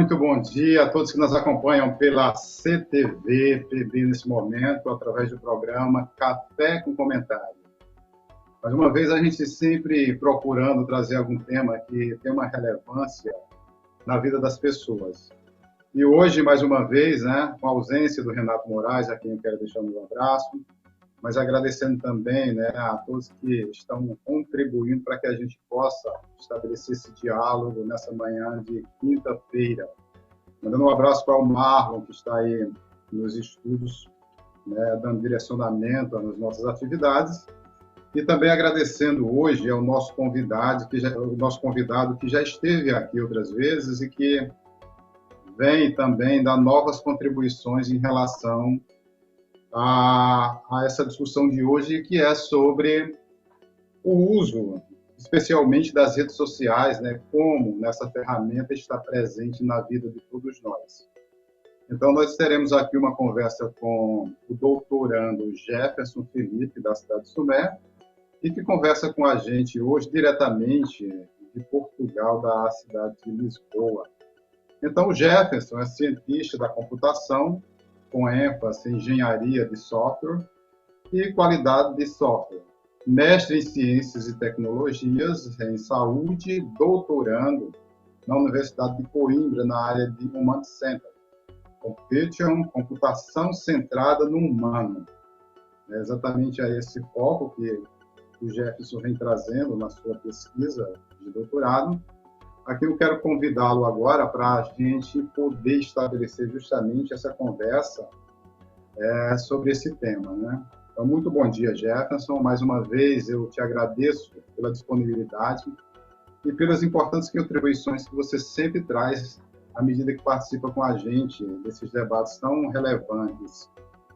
Muito bom dia a todos que nos acompanham pela CTV, PB nesse momento, através do programa Café com Comentário. Mais uma vez, a gente sempre procurando trazer algum tema que tem uma relevância na vida das pessoas. E hoje, mais uma vez, com a ausência do Renato Moraes, a quem eu quero deixar um abraço, mas agradecendo também a todos que estão contribuindo para que a gente possa estabelecer esse diálogo nessa manhã de quinta-feira. Mandando um abraço para o Marlon, que está aí nos estudos, dando direcionamento nas nossas atividades. E também agradecendo hoje ao nosso convidado, que já esteve aqui outras vezes e que vem também dar novas contribuições em relação a essa discussão de hoje, que é sobre o uso, especialmente das redes sociais, como nessa ferramenta está presente na vida de todos nós. Então, nós teremos aqui uma conversa com o doutorando Jefferson Felipe, da cidade de Sumé, e que conversa com a gente hoje diretamente de Portugal, da cidade de Lisboa. Então, o Jefferson é cientista da computação, com ênfase em engenharia de software e qualidade de software. Mestre em ciências e tecnologias em saúde, doutorando na Universidade de Coimbra, na área de Human Center. Computação centrada no humano. É exatamente a esse foco que o Jefferson vem trazendo na sua pesquisa de doutorado. Aqui eu quero convidá-lo agora para a gente poder estabelecer justamente essa conversa sobre esse tema, Então, muito bom dia, Jefferson. Mais uma vez, eu te agradeço pela disponibilidade e pelas importantes contribuições que você sempre traz à medida que participa com a gente desses debates tão relevantes,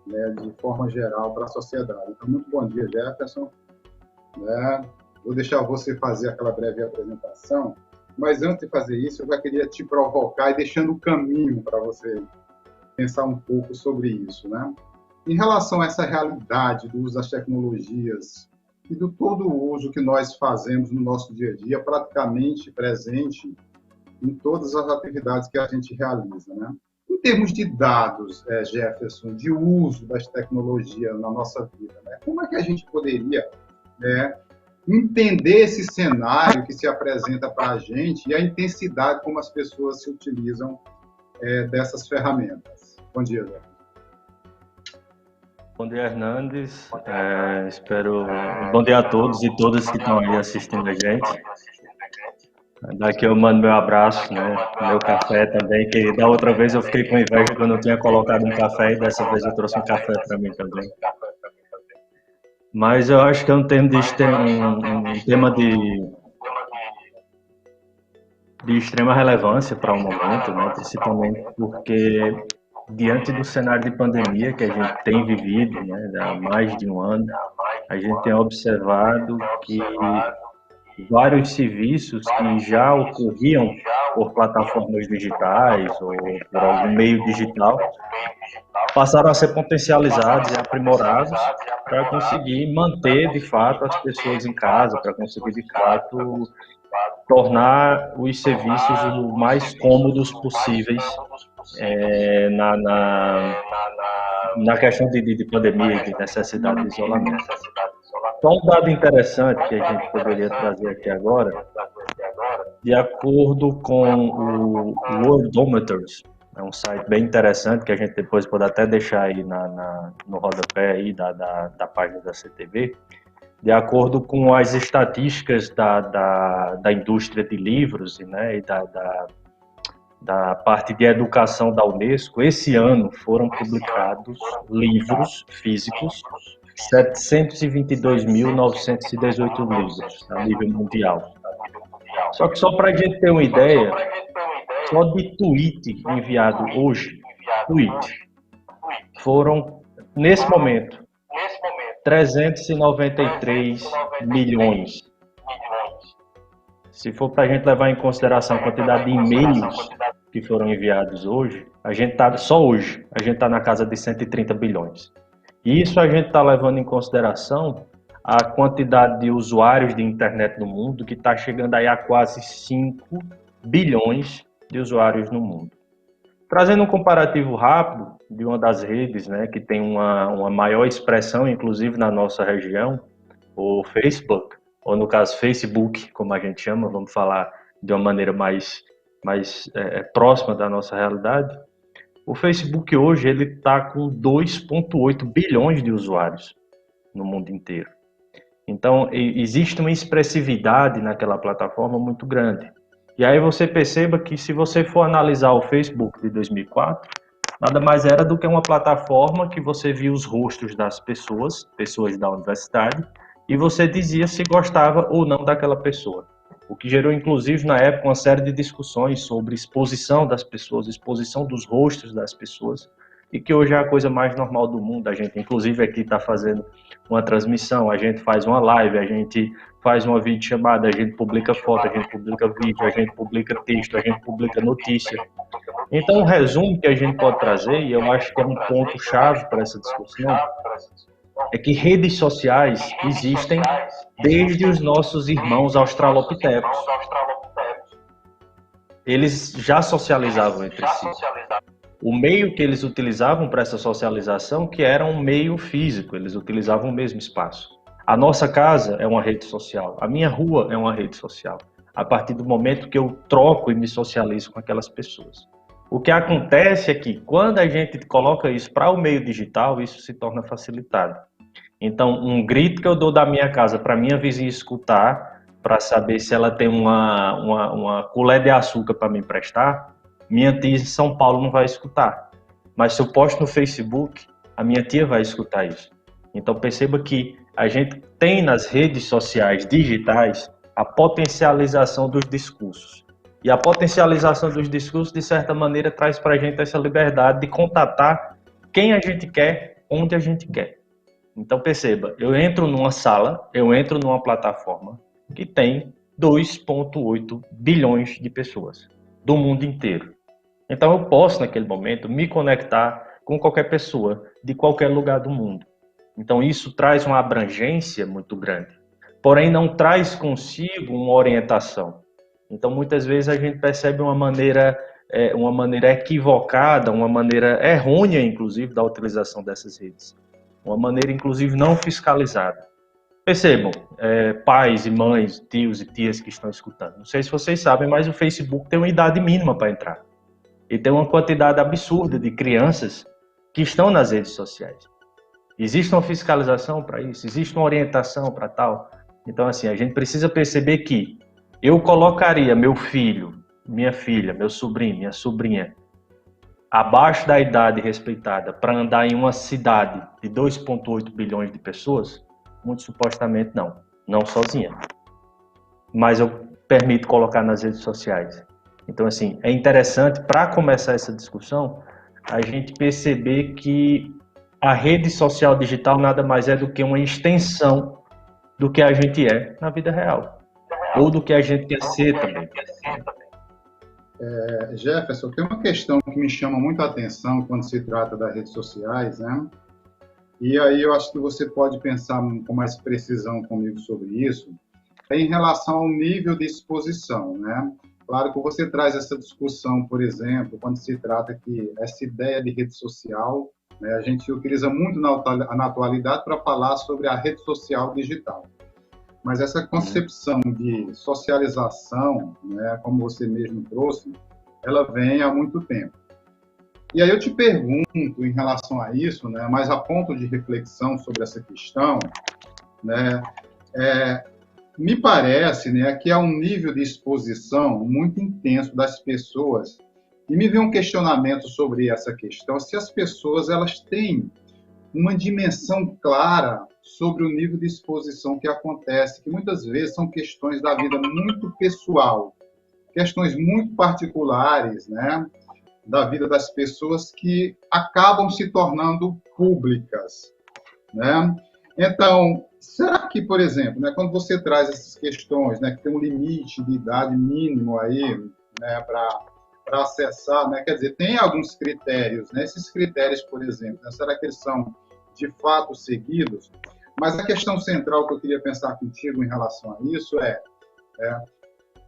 de forma geral, para a sociedade. Então, muito bom dia, Jefferson. Vou deixar você fazer aquela breve apresentação, mas antes de fazer isso, eu já queria te provocar e deixando o caminho para você pensar um pouco sobre isso, Em relação a essa realidade do uso das tecnologias e do todo o uso que nós fazemos no nosso dia a dia, praticamente presente em todas as atividades que a gente realiza, Em termos de dados, Jefferson, de uso das tecnologias na nossa vida, como é que a gente poderia entender esse cenário que se apresenta para a gente e a intensidade como as pessoas se utilizam dessas ferramentas? Bom dia, Jefferson. Bom dia, Hernandes. Bom dia a todos e todas que estão aí assistindo a gente. Daqui eu mando meu abraço, meu café também, que da outra vez eu fiquei com inveja quando eu tinha colocado um café e dessa vez eu trouxe um café para mim também. Mas eu acho que é um tema de extrema relevância para o momento, principalmente porque diante do cenário de pandemia que a gente tem vivido, há mais de um ano, a gente tem observado que vários serviços que já ocorriam por plataformas digitais ou por algum meio digital passaram a ser potencializados e aprimorados para conseguir manter, de fato, as pessoas em casa, para conseguir, de fato, tornar os serviços o mais cômodos possíveis na questão de pandemia e de necessidade de isolamento. Só um dado interessante que a gente poderia trazer aqui agora, de acordo com o Worldometers, é um site bem interessante que a gente depois pode até deixar aí no rodapé aí da página da CTV. De acordo com as estatísticas da indústria de livros e da parte de educação da Unesco, esse ano foram publicados livros físicos, 722.918 livros a nível mundial. Só que só para a gente ter uma ideia, só de tweet enviado hoje, foram, nesse momento, 393 milhões. Se for para a gente levar em consideração a quantidade de e-mails que foram enviados hoje, a gente está na casa de 130 bilhões. E isso a gente está levando em consideração a quantidade de usuários de internet no mundo, que está chegando aí a quase 5 bilhões de usuários no mundo. Trazendo um comparativo rápido de uma das redes, né, que tem uma maior expressão, inclusive na nossa região, o Facebook, ou no caso Facebook, como a gente chama, vamos falar de uma maneira mais próxima da nossa realidade. O Facebook hoje ele está com 2,8 bilhões de usuários no mundo inteiro. Então, existe uma expressividade naquela plataforma muito grande. E aí você perceba que se você for analisar o Facebook de 2004, nada mais era do que uma plataforma que você via os rostos das pessoas, pessoas da universidade, e você dizia se gostava ou não daquela pessoa. O que gerou, inclusive, na época, uma série de discussões sobre exposição das pessoas, exposição dos rostos das pessoas, e que hoje é a coisa mais normal do mundo. A gente, inclusive, aqui está fazendo uma transmissão, a gente faz uma live, a gente faz uma videochamada, a gente publica foto, a gente publica vídeo, a gente publica texto, a gente publica notícia. Então, o resumo que a gente pode trazer, e eu acho que é um ponto-chave para essa discussão, é que redes sociais existem desde os nossos irmãos australopitecos. Eles já socializavam entre si. O meio que eles utilizavam para essa socialização que era um meio físico, eles utilizavam o mesmo espaço. A nossa casa é uma rede social, a minha rua é uma rede social, a partir do momento que eu troco e me socializo com aquelas pessoas. O que acontece é que quando a gente coloca isso para o meio digital, isso se torna facilitado. Então, um grito que eu dou da minha casa para minha vizinha escutar, para saber se ela tem uma colher de açúcar para me emprestar, minha tia em São Paulo não vai escutar. Mas se eu posto no Facebook, a minha tia vai escutar isso. Então perceba que a gente tem nas redes sociais digitais a potencialização dos discursos. E a potencialização dos discursos, de certa maneira, traz para a gente essa liberdade de contatar quem a gente quer, onde a gente quer. Então perceba, eu entro numa sala, eu entro numa plataforma que tem 2,8 bilhões de pessoas do mundo inteiro. Então eu posso, naquele momento, me conectar com qualquer pessoa de qualquer lugar do mundo. Então isso traz uma abrangência muito grande, porém não traz consigo uma orientação. Então muitas vezes a gente percebe uma maneira equivocada, uma maneira errônea, inclusive, da utilização dessas redes. Uma maneira, inclusive, não fiscalizada. Percebam, pais e mães, tios e tias que estão escutando. Não sei se vocês sabem, mas o Facebook tem uma idade mínima para entrar. E tem uma quantidade absurda de crianças que estão nas redes sociais. Existe uma fiscalização para isso? Existe uma orientação para tal? Então, assim, a gente precisa perceber que eu colocaria meu filho, minha filha, meu sobrinho, minha sobrinha, abaixo da idade respeitada para andar em uma cidade de 2,8 bilhões de pessoas? Muito supostamente não. Não sozinha. Mas eu permito colocar nas redes sociais. Então, assim, é interessante, para começar essa discussão, a gente perceber que a rede social digital nada mais é do que uma extensão do que a gente é na vida real. Ou do que a gente quer ser também. Jefferson, tem uma questão que me chama muito a atenção quando se trata das redes sociais, né? E aí eu acho que você pode pensar com mais precisão comigo sobre isso, em relação ao nível de exposição, né? Claro que você traz essa discussão, por exemplo, quando se trata que essa ideia de rede social, né, a gente utiliza muito na atualidade para falar sobre a rede social digital. Mas essa concepção de socialização, né, como você mesmo trouxe, ela vem há muito tempo. E aí eu te pergunto, em relação a isso, né, mais a ponto de reflexão sobre essa questão, né, me parece, né, que há um nível de exposição muito intenso das pessoas. E me vem um questionamento sobre essa questão, se as pessoas elas têm uma dimensão clara sobre o nível de exposição que acontece, que muitas vezes são questões da vida muito pessoal, questões muito particulares, né, da vida das pessoas que acabam se tornando públicas, né? Então, será que, por exemplo, né, quando você traz essas questões, né, que tem um limite de idade mínimo aí, né, para acessar, né, quer dizer, tem alguns critérios, né? Esses critérios, por exemplo, né, será que eles são de fato seguidos? Mas a questão central que eu queria pensar contigo em relação a isso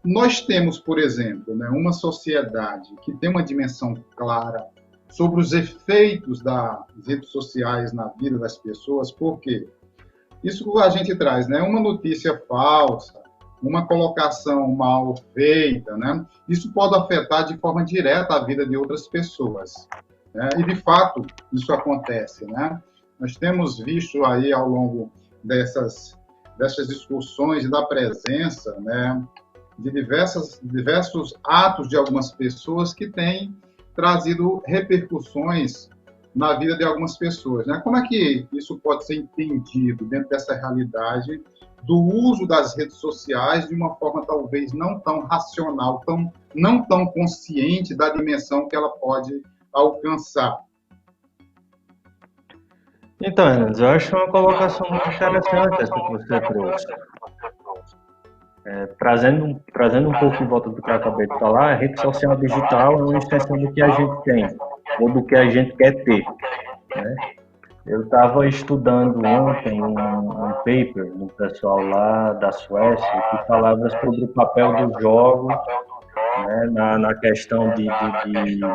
Nós temos, por exemplo, né, uma sociedade que tem uma dimensão clara sobre os efeitos das redes sociais na vida das pessoas, por quê? Isso que a gente traz, né? Uma notícia falsa, uma colocação mal feita, né? Isso pode afetar de forma direta a vida de outras pessoas, né? E de fato isso acontece, né? Nós temos visto aí ao longo dessas discussões e da presença, né, de diversos atos de algumas pessoas que têm trazido repercussões na vida de algumas pessoas, né? Como é que isso pode ser entendido dentro dessa realidade do uso das redes sociais de uma forma talvez não tão racional, não tão consciente da dimensão que ela pode alcançar? Então, Hernandes, eu acho uma colocação muito interessante essa que você trouxe. Trazendo um pouco em volta do que eu acabei de falar, a rede social digital é uma extensão do que a gente tem, ou do que a gente quer ter, né? Eu estava estudando ontem um paper do pessoal lá da Suécia que falava sobre o papel dos jogos, né, na questão de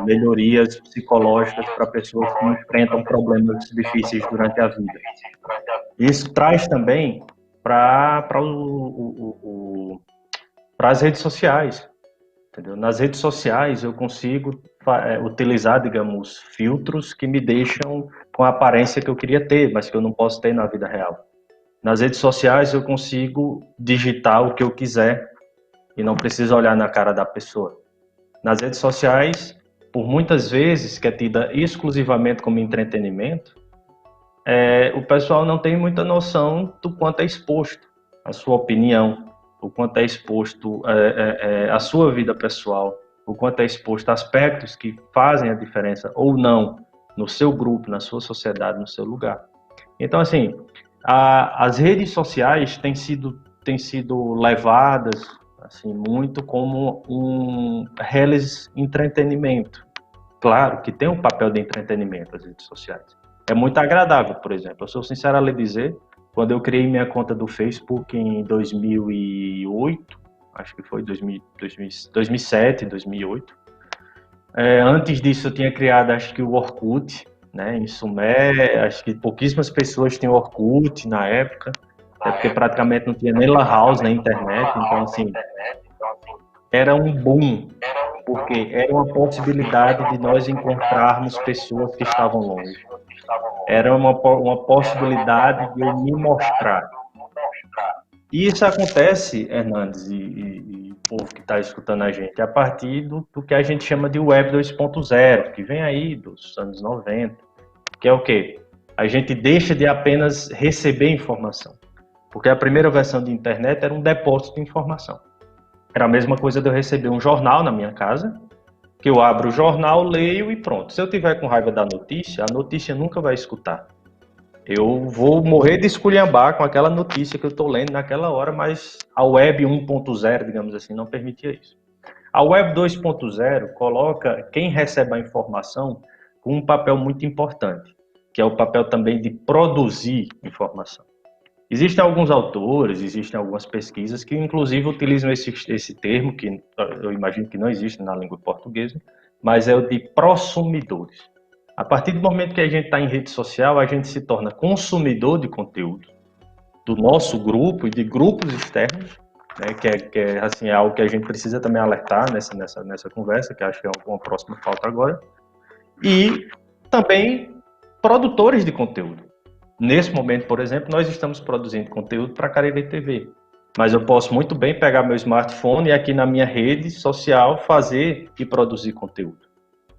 melhorias psicológicas para pessoas que enfrentam problemas difíceis durante a vida. Isso traz também para as redes sociais, entendeu? Nas redes sociais eu consigo utilizar, digamos, filtros que me deixam com a aparência que eu queria ter, mas que eu não posso ter na vida real. Nas redes sociais eu consigo digitar o que eu quiser e não preciso olhar na cara da pessoa. Nas redes sociais, por muitas vezes, que é tida exclusivamente como entretenimento, o pessoal não tem muita noção do quanto é exposto a sua opinião, o quanto é exposto a sua vida pessoal, o quanto é exposto a aspectos que fazem a diferença ou não no seu grupo, na sua sociedade, no seu lugar. Então, assim, as redes sociais têm sido levadas assim, muito como um reles entretenimento. Claro que tem um papel de entretenimento as redes sociais. É muito agradável, por exemplo. Eu sou sincero a lhe dizer, quando eu criei minha conta do Facebook em 2008, acho que foi 2007, 2008. Antes disso eu tinha criado, acho que o Orkut, né, em Sumé, acho que pouquíssimas pessoas tinham Orkut na época, porque praticamente não tinha nem lan house na internet, então assim, era um boom, porque era uma possibilidade de nós encontrarmos pessoas que estavam longe. Era uma possibilidade de eu me mostrar. E isso acontece, Hernandes e o povo que está escutando a gente, a partir do que a gente chama de Web 2.0, que vem aí dos anos 90, que é o quê? A gente deixa de apenas receber informação, porque a primeira versão de internet era um depósito de informação. Era a mesma coisa de eu receber um jornal na minha casa, que eu abro o jornal, leio e pronto. Se eu tiver com raiva da notícia, a notícia nunca vai escutar. Eu vou morrer de esculhambar com aquela notícia que eu estou lendo naquela hora, mas a Web 1.0, digamos assim, não permitia isso. A Web 2.0 coloca quem recebe a informação com um papel muito importante, que é o papel também de produzir informação. Existem alguns autores, existem algumas pesquisas que inclusive utilizam esse termo, que eu imagino que não existe na língua portuguesa, mas é o de prosumidores. A partir do momento que a gente está em rede social, a gente se torna consumidor de conteúdo do nosso grupo e de grupos externos, né, que é assim, algo que a gente precisa também alertar nessa conversa, que acho que é uma próxima pauta agora, e também produtores de conteúdo. Nesse momento, por exemplo, nós estamos produzindo conteúdo para a Cariri TV, mas eu posso muito bem pegar meu smartphone e aqui na minha rede social fazer e produzir conteúdo.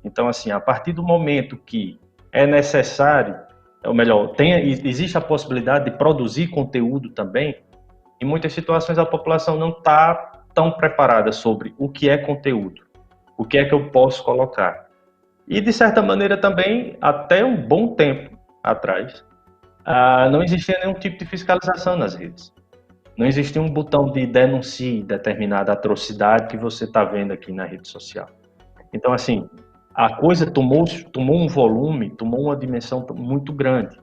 Então, assim, a partir do momento que é necessário, ou melhor, existe a possibilidade de produzir conteúdo também, em muitas situações a população não está tão preparada sobre o que é conteúdo, o que é que eu posso colocar. E, de certa maneira, também, até um bom tempo atrás, não existia nenhum tipo de fiscalização nas redes. Não existia um botão de denuncie determinada atrocidade que você está vendo aqui na rede social. Então, assim, a coisa tomou um volume, tomou uma dimensão muito grande.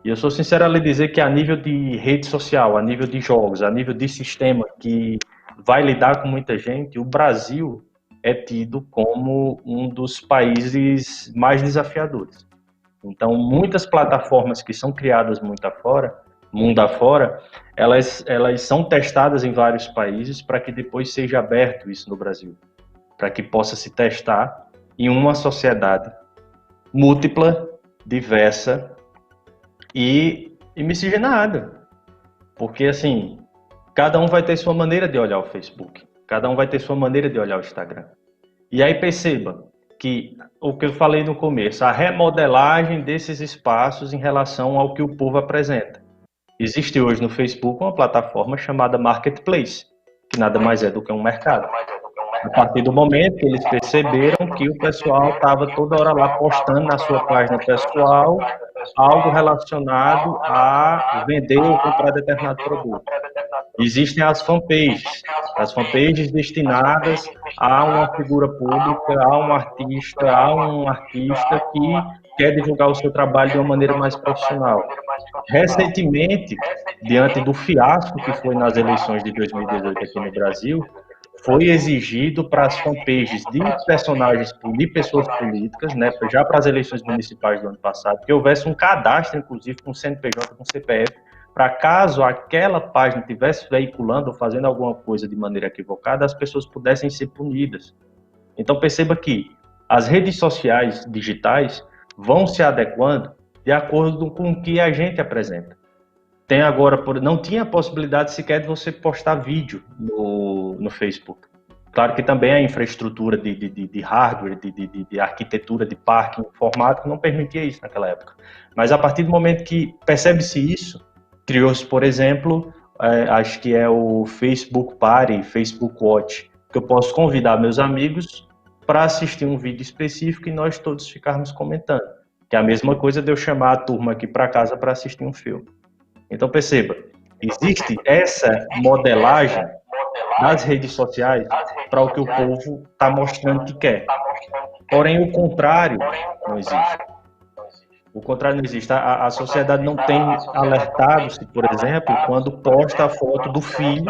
E eu sou sincero a lhe dizer que a nível de rede social, a nível de jogos, a nível de sistema que vai lidar com muita gente, o Brasil é tido como um dos países mais desafiadores. Então, muitas plataformas que são criadas mundo afora, elas são testadas em vários países para que depois seja aberto isso no Brasil, para que possa se testar em uma sociedade múltipla, diversa e miscigenada. Porque, assim, cada um vai ter sua maneira de olhar o Facebook, cada um vai ter sua maneira de olhar o Instagram. E aí perceba que o que eu falei no começo, a remodelagem desses espaços em relação ao que o povo apresenta. Existe hoje no Facebook uma plataforma chamada Marketplace, que nada mais é do que um mercado. A partir do momento que eles perceberam que o pessoal estava toda hora lá postando na sua página pessoal algo relacionado a vender ou comprar determinado produto. Existem as fanpages destinadas a uma figura pública, a um artista que quer divulgar o seu trabalho de uma maneira mais profissional. Recentemente, diante do fiasco que foi nas eleições de 2018 aqui no Brasil, foi exigido para as fanpages de personagens, de pessoas políticas, né, já para as eleições municipais do ano passado, que houvesse um cadastro, inclusive, com CNPJ, com CPF, para caso aquela página estivesse veiculando ou fazendo alguma coisa de maneira equivocada, as pessoas pudessem ser punidas. Então perceba que as redes sociais digitais vão se adequando de acordo com o que a gente apresenta. Tem agora, não tinha a possibilidade sequer de você postar vídeo no Facebook. Claro que também a infraestrutura de hardware, de arquitetura de parque informático não permitia isso naquela época. Mas a partir do momento que percebe-se isso, criou-se, por exemplo, acho que é o Facebook Party, Facebook Watch, que eu posso convidar meus amigos para assistir um vídeo específico e nós todos ficarmos comentando. Que é a mesma coisa de eu chamar a turma aqui para casa para assistir um filme. Então perceba, existe essa modelagem das redes sociais para o que o povo está mostrando que quer. Porém, o contrário não existe. O contrário não existe. A sociedade não tem alertado-se, por exemplo, quando posta a foto do filho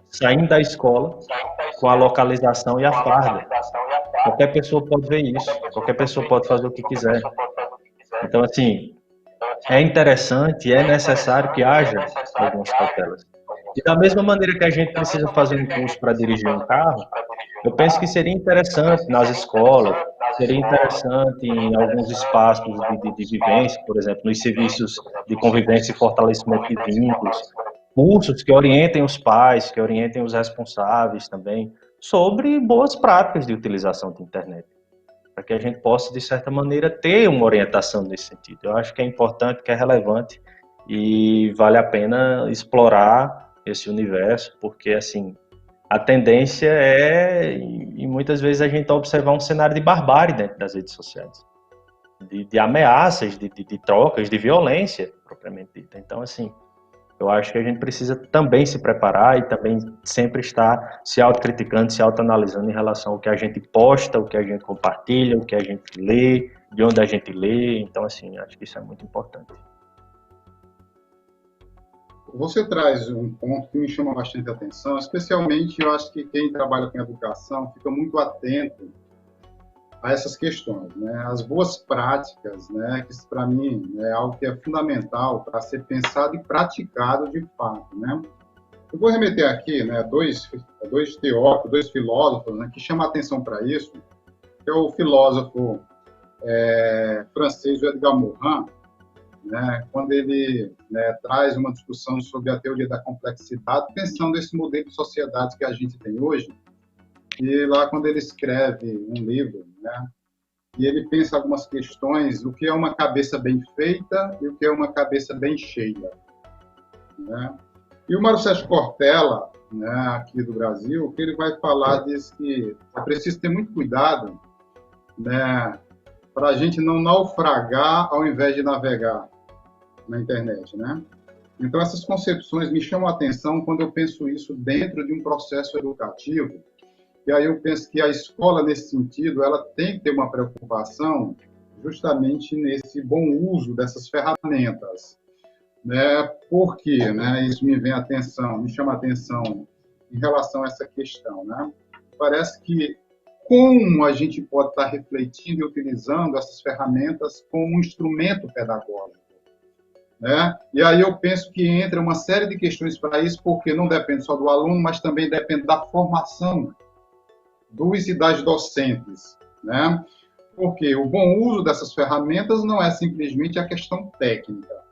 saindo da escola com a localização e a farda. Qualquer pessoa pode ver isso, qualquer pessoa pode fazer o que quiser. Então, assim, é interessante e é necessário que haja algumas cautelas. E da mesma maneira que a gente precisa fazer um curso para dirigir um carro, eu penso que seria interessante nas escolas, seria interessante em alguns espaços de vivência, por exemplo, nos serviços de convivência e fortalecimento de vínculos, cursos que orientem os pais, que orientem os responsáveis também, sobre boas práticas de utilização da internet, para que a gente possa, de certa maneira, ter uma orientação nesse sentido. Eu acho que é importante, que é relevante e vale a pena explorar esse universo, porque, assim, a tendência é, e muitas vezes a gente observar um cenário de barbárie dentro das redes sociais, de ameaças, de trocas, de violência, propriamente dita. Então, assim, eu acho que a gente precisa também se preparar e também sempre estar se autocriticando, se autoanalisando em relação ao que a gente posta, o que a gente compartilha, o que a gente lê, de onde a gente lê. Então, assim, acho que isso é muito importante. Você traz um ponto que me chama bastante atenção, especialmente eu acho que quem trabalha com educação fica muito atento a essas questões, né? As boas práticas, né? Que para mim é algo que é fundamental para ser pensado e praticado de fato, né? Eu vou remeter aqui, né, dois teóricos, dois filósofos, né, que chamam a atenção para isso, que é o filósofo francês Edgar Morin, né, quando ele, né, traz uma discussão sobre a teoria da complexidade, pensando nesse modelo de sociedade que a gente tem hoje, e lá quando ele escreve um livro, né, e ele pensa algumas questões, o que é uma cabeça bem feita e o que é uma cabeça bem cheia, né? E o Mário Sérgio Cortella, né, aqui do Brasil, que ele vai falar, diz que é preciso ter muito cuidado, né, para a gente não naufragar ao invés de navegar na internet, né? Então, essas concepções me chamam a atenção quando eu penso isso dentro de um processo educativo. E aí eu penso que a escola, nesse sentido, ela tem que ter uma preocupação justamente nesse bom uso dessas ferramentas, né? Porque, né, isso me chama a atenção em relação a essa questão, né? Parece que como a gente pode estar refletindo e utilizando essas ferramentas como um instrumento pedagógico, né? E aí eu penso que entra uma série de questões para isso, porque não depende só do aluno, mas também depende da formação dos e das docentes, né? Porque o bom uso dessas ferramentas não é simplesmente a questão técnica,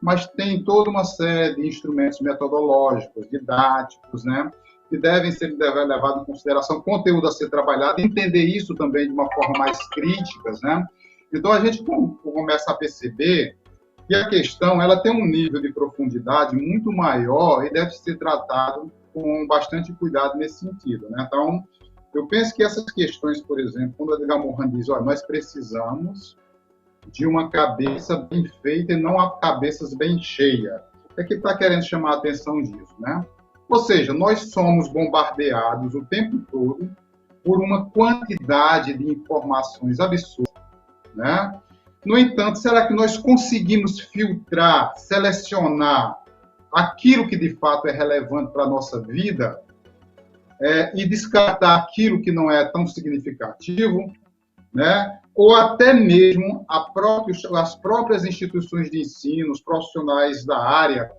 mas tem toda uma série de instrumentos metodológicos, didáticos, né, que devem ser levados em consideração, conteúdo a ser trabalhado, entender isso também de uma forma mais crítica, né? Então, a gente começa a perceber que a questão ela tem um nível de profundidade muito maior e deve ser tratado com bastante cuidado nesse sentido, né? Então, eu penso que essas questões, por exemplo, quando a Edgar Morin diz, olha, nós precisamos de uma cabeça bem feita e não a cabeças bem cheia. É que está querendo chamar a atenção disso, né? Ou seja, nós somos bombardeados o tempo todo por uma quantidade de informações absurdas, né? No entanto, será que nós conseguimos filtrar, selecionar aquilo que de fato é relevante para a nossa vida e descartar aquilo que não é tão significativo, né? Ou até mesmo as próprias instituições de ensino, os profissionais da área,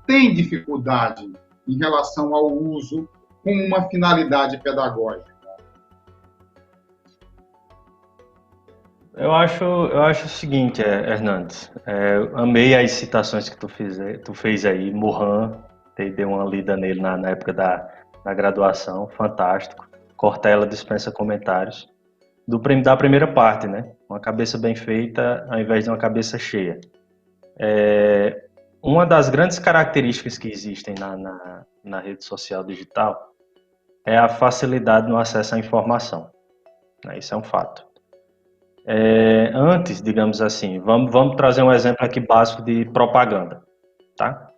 têm dificuldade em relação ao uso com uma finalidade pedagógica? Eu acho o seguinte, Hernandes, amei as citações que tu fez aí, Morin, dei uma lida nele na época da graduação, fantástico. Cortella dispensa comentários. Da primeira parte, né? Uma cabeça bem feita ao invés de uma cabeça cheia. Uma das grandes características que existem na rede social digital é a facilidade no acesso à informação. Né? Isso é um fato. Antes, digamos assim, vamos trazer um exemplo aqui básico de propaganda, tá?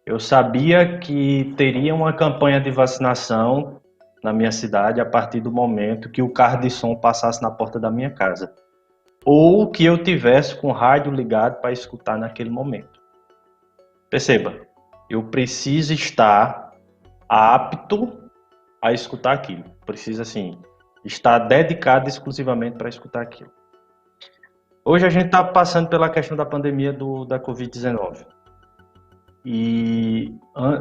Eu sabia que teria uma campanha de vacinação na minha cidade a partir do momento que o carro de som passasse na porta da minha casa. Ou que eu tivesse com o rádio ligado para escutar naquele momento. Perceba, eu preciso estar apto a escutar aquilo. Preciso, assim, estar dedicado exclusivamente para escutar aquilo. Hoje a gente está passando pela questão da pandemia da Covid-19. E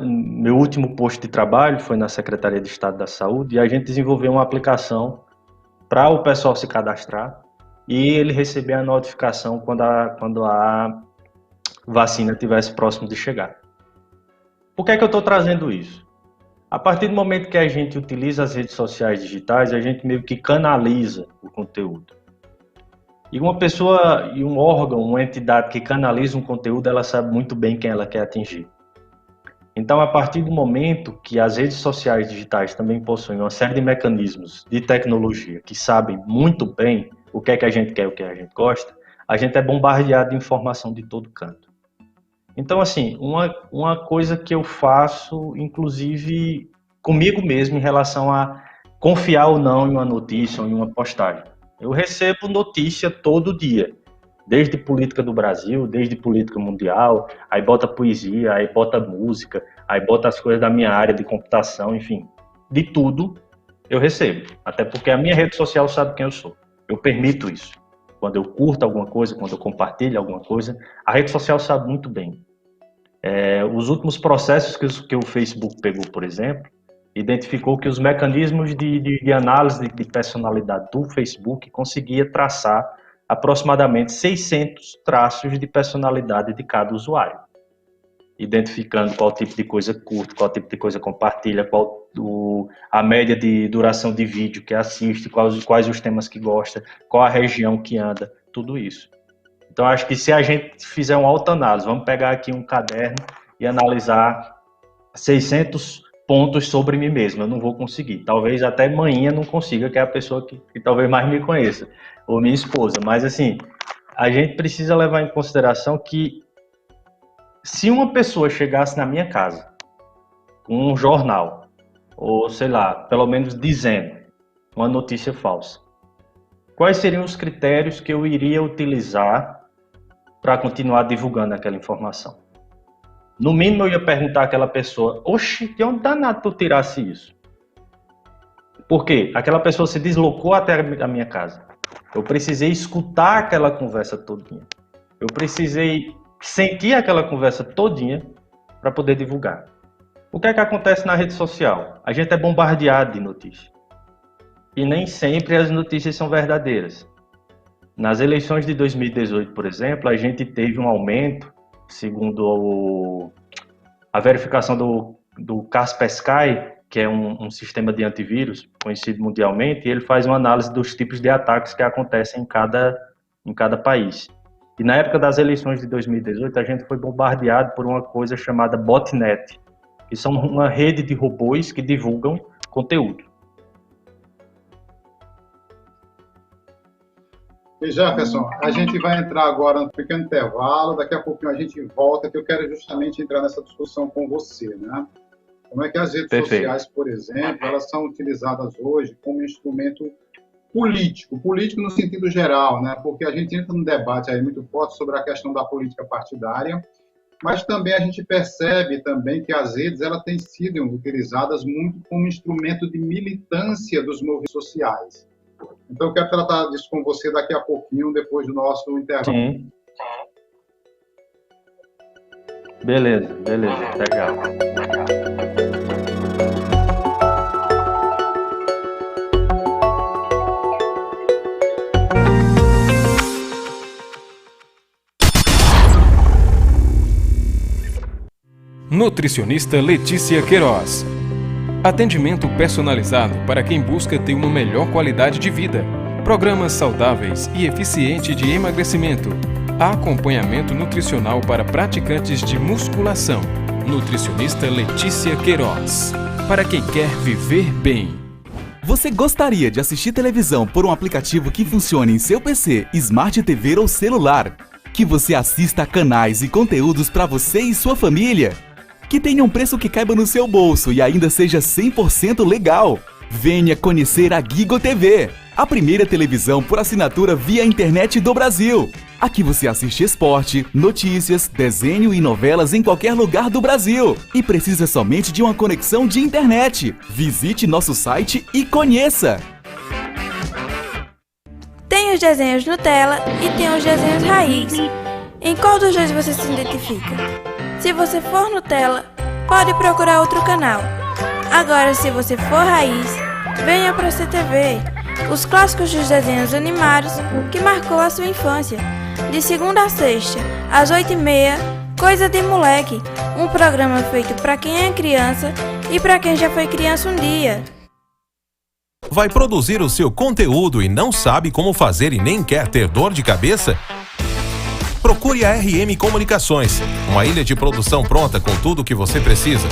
meu último posto de trabalho foi na Secretaria de Estado da Saúde e a gente desenvolveu uma aplicação para o pessoal se cadastrar e ele receber a notificação quando a vacina estivesse próximo de chegar. Por que é que eu estou trazendo isso? A partir do momento que a gente utiliza as redes sociais digitais, a gente meio que canaliza o conteúdo. E uma pessoa e um órgão, uma entidade que canaliza um conteúdo, ela sabe muito bem quem ela quer atingir. Então, a partir do momento que as redes sociais digitais também possuem uma série de mecanismos de tecnologia que sabem muito bem o que é que a gente quer, o que a gente gosta, a gente é bombardeado de informação de todo canto. Então, assim, uma coisa que eu faço, inclusive comigo mesmo, em relação a confiar ou não em uma notícia ou em uma postagem. Eu recebo notícia todo dia, desde política do Brasil, desde política mundial, aí bota poesia, aí bota música, aí bota as coisas da minha área de computação, enfim, de tudo eu recebo. Até porque a minha rede social sabe quem eu sou. Eu permito isso. Quando eu curto alguma coisa, quando eu compartilho alguma coisa, a rede social sabe muito bem. Os últimos processos que o Facebook pegou, por exemplo, identificou que os mecanismos de análise de personalidade do Facebook conseguia traçar aproximadamente 600 traços de personalidade de cada usuário, identificando qual tipo de coisa curte, qual tipo de coisa compartilha, a média de duração de vídeo que assiste, quais os temas que gosta, qual a região que anda, tudo isso. Então, acho que se a gente fizer uma autoanálise, vamos pegar aqui um caderno e analisar 600 pontos sobre mim mesmo, eu não vou conseguir. Talvez até manhã não consiga, que é a pessoa que talvez mais me conheça, ou minha esposa. Mas, assim, a gente precisa levar em consideração que se uma pessoa chegasse na minha casa com um jornal, ou sei lá, pelo menos dizendo uma notícia falsa, quais seriam os critérios que eu iria utilizar para continuar divulgando aquela informação? No mínimo eu ia perguntar àquela pessoa, oxe, de onde danado tu tirasse isso? Por quê? Aquela pessoa se deslocou até a minha casa. Eu precisei escutar aquela conversa todinha. Eu precisei sentir aquela conversa todinha para poder divulgar. O que é que acontece na rede social? A gente é bombardeado de notícias. E nem sempre as notícias são verdadeiras. Nas eleições de 2018, por exemplo, a gente teve um aumento, segundo a verificação do Kaspersky, que é um sistema de antivírus conhecido mundialmente, e ele faz uma análise dos tipos de ataques que acontecem em cada país. E na época das eleições de 2018, a gente foi bombardeado por uma coisa chamada botnet, que são uma rede de robôs que divulgam conteúdo. E Jefferson, a gente vai entrar agora num pequeno intervalo, daqui a pouquinho a gente volta, que eu quero justamente entrar nessa discussão com você, né? Como é que as redes sociais, por exemplo, elas são utilizadas hoje como instrumento político no sentido geral, né? Porque a gente entra num debate aí muito forte sobre a questão da política partidária, mas também a gente percebe também que as redes elas têm sido utilizadas muito como instrumento de militância dos movimentos sociais. Então, eu quero tratar disso com você daqui a pouquinho, depois do nosso intervalo. Sim. Beleza, legal. Nutricionista Letícia Queiroz. Atendimento personalizado para quem busca ter uma melhor qualidade de vida. Programas saudáveis e eficiente de emagrecimento. Acompanhamento nutricional para praticantes de musculação. Nutricionista Letícia Queiroz. Para quem quer viver bem. Você gostaria de assistir televisão por um aplicativo que funcione em seu PC, Smart TV ou celular? Que você assista a canais e conteúdos para você e sua família? Que tenha um preço que caiba no seu bolso e ainda seja 100% legal? Venha conhecer a Gigo TV, a primeira televisão por assinatura via internet do Brasil. Aqui você assiste esporte, notícias, desenho e novelas em qualquer lugar do Brasil. E precisa somente de uma conexão de internet. Visite nosso site e conheça! Tem os desenhos Nutella e tem os desenhos Raiz. Em qual dos dois você se identifica? Se você for Nutella, pode procurar outro canal. Agora, se você for Raiz, venha para a CTV, os clássicos dos desenhos animados que marcou a sua infância. De segunda a sexta, às 8h30, Coisa de Moleque, um programa feito para quem é criança e para quem já foi criança um dia. Vai produzir o seu conteúdo e não sabe como fazer e nem quer ter dor de cabeça? Procure a RM Comunicações, uma ilha de produção pronta com tudo o que você precisa.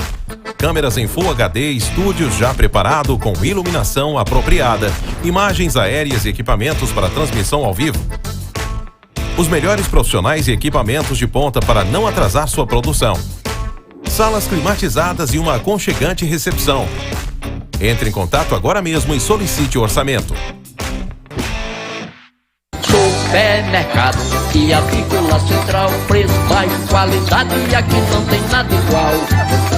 Câmeras em Full HD, estúdios já preparado com iluminação apropriada, imagens aéreas e equipamentos para transmissão ao vivo. Os melhores profissionais e equipamentos de ponta para não atrasar sua produção. Salas climatizadas e uma aconchegante recepção. Entre em contato agora mesmo e solicite o orçamento. Supermercado e Avícola Central, preço baixo, qualidade e aqui não tem nada igual.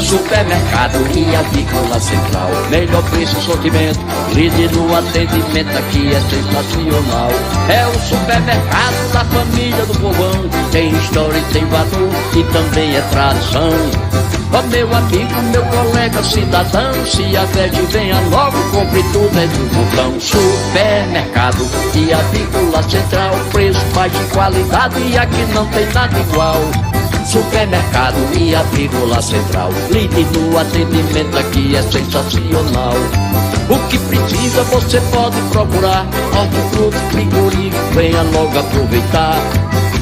Supermercado e Avícola Central, melhor preço, sortimento, líder no atendimento, aqui é sensacional. É o supermercado da família do povão, tem história e tem valor e também é tradição. Ó meu amigo, meu colega cidadão, se averte venha logo, compre tudo é do botão. Supermercado e Avícola Central, preço baixo e qualidade e aqui não tem nada igual. Supermercado e Avícola Central, líder no atendimento, aqui é sensacional. O que precisa você pode procurar, hortifruti, frigorífico, venha logo aproveitar.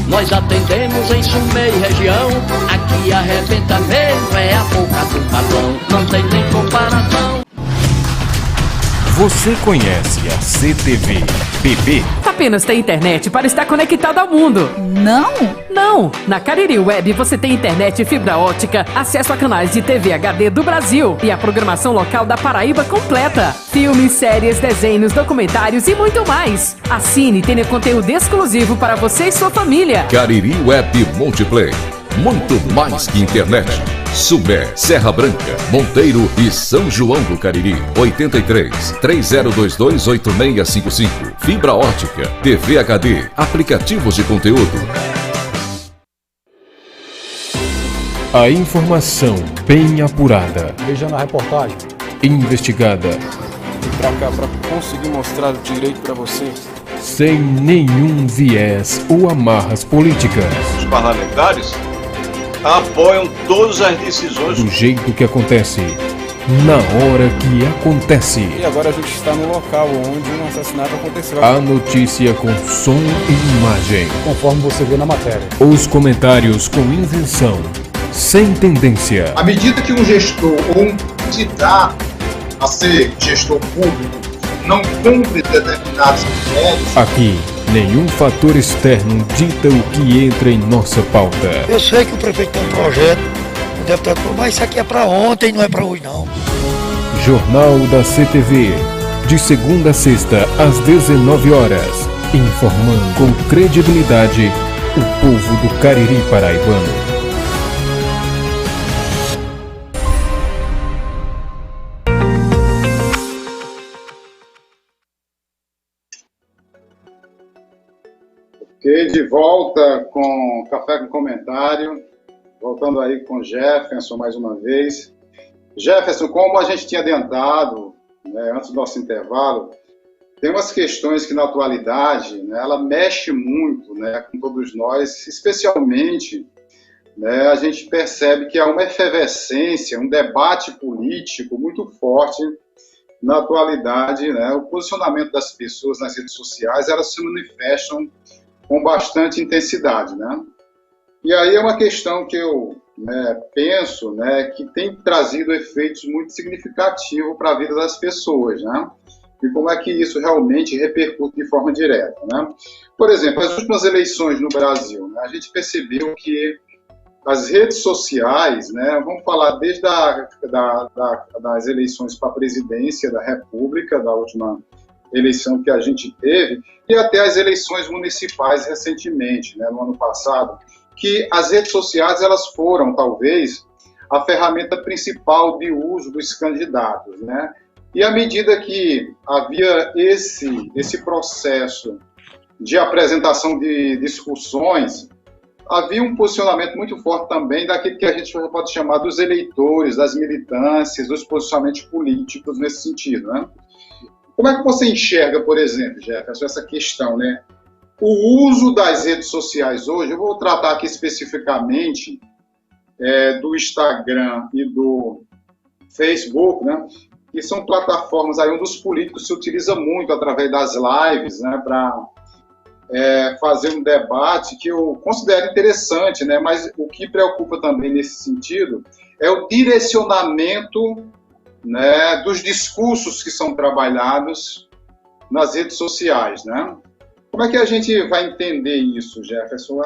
Nós atendemos em Sumé e região, aqui arrebenta mesmo, é a boca do balão, não tem nem comparação. Você conhece a CTV PB? Apenas tem internet para estar conectado ao mundo. Não! Na Cariri Web você tem internet fibra ótica, acesso a canais de TV HD do Brasil e a programação local da Paraíba completa. Filmes, séries, desenhos, documentários e muito mais. Assine e tenha conteúdo exclusivo para você e sua família. Cariri Web Multiplay. Muito mais que internet. Sumé, Serra Branca, Monteiro e São João do Cariri. 83 3022 8655. Fibra ótica, TV HD, aplicativos de conteúdo. A informação bem apurada, Vejando a reportagem. investigada, Pra cá, pra conseguir mostrar direito pra você. sem nenhum viés ou amarras políticas. Os parlamentares apoiam todas as decisões Do jeito que acontece, na hora que acontece. E agora a gente está no local onde um assassinato aconteceu. A notícia com som e imagem. Conforme você vê na matéria. Os comentários com isenção, sem tendência. À medida que um gestor ou um candidato a ser gestor público não cumpre determinados critérios, Aqui, nenhum fator externo dita o que entra em nossa pauta. Eu sei que o prefeito tem um projeto, o deputado falou, mas isso aqui é para ontem, não é para hoje não. Jornal da CTV, de segunda a sexta, às 19 horas. Informando com credibilidade o povo do Cariri paraibano. Ok, de volta com Café com Comentário, voltando aí com Jefferson mais uma vez. Jefferson, como a gente tinha adiantado, né, antes do nosso intervalo, tem umas questões que na atualidade, né, ela mexe muito, né, com todos nós, especialmente, né, a gente percebe que há uma efervescência, um debate político muito forte na atualidade, né, o posicionamento das pessoas nas redes sociais, elas se manifestam com bastante intensidade, né? E aí é uma questão que eu penso, né, que tem trazido efeitos muito significativos para a vida das pessoas, né? E como é que isso realmente repercute de forma direta, né? Por exemplo, as últimas eleições no Brasil, né, a gente percebeu que as redes sociais, né, vamos falar desde das eleições para a presidência da República, da última eleição que a gente teve, e até as eleições municipais recentemente, né, no ano passado, que as redes sociais elas foram, talvez, a ferramenta principal de uso dos candidatos, né? E à medida que havia esse processo de apresentação de discussões, havia um posicionamento muito forte também daquilo que a gente pode chamar dos eleitores, das militâncias, dos posicionamentos políticos nesse sentido, né? Como é que você enxerga, por exemplo, Jefferson, essa questão, né? O uso das redes sociais hoje, eu vou tratar aqui especificamente do Instagram e do Facebook, né? Que são plataformas aí onde os políticos se utilizam muito através das lives, né? Para fazer um debate que eu considero interessante, né? Mas o que preocupa também nesse sentido é o direcionamento, né, dos discursos que são trabalhados nas redes sociais, né? Como é que a gente vai entender isso, Jefferson?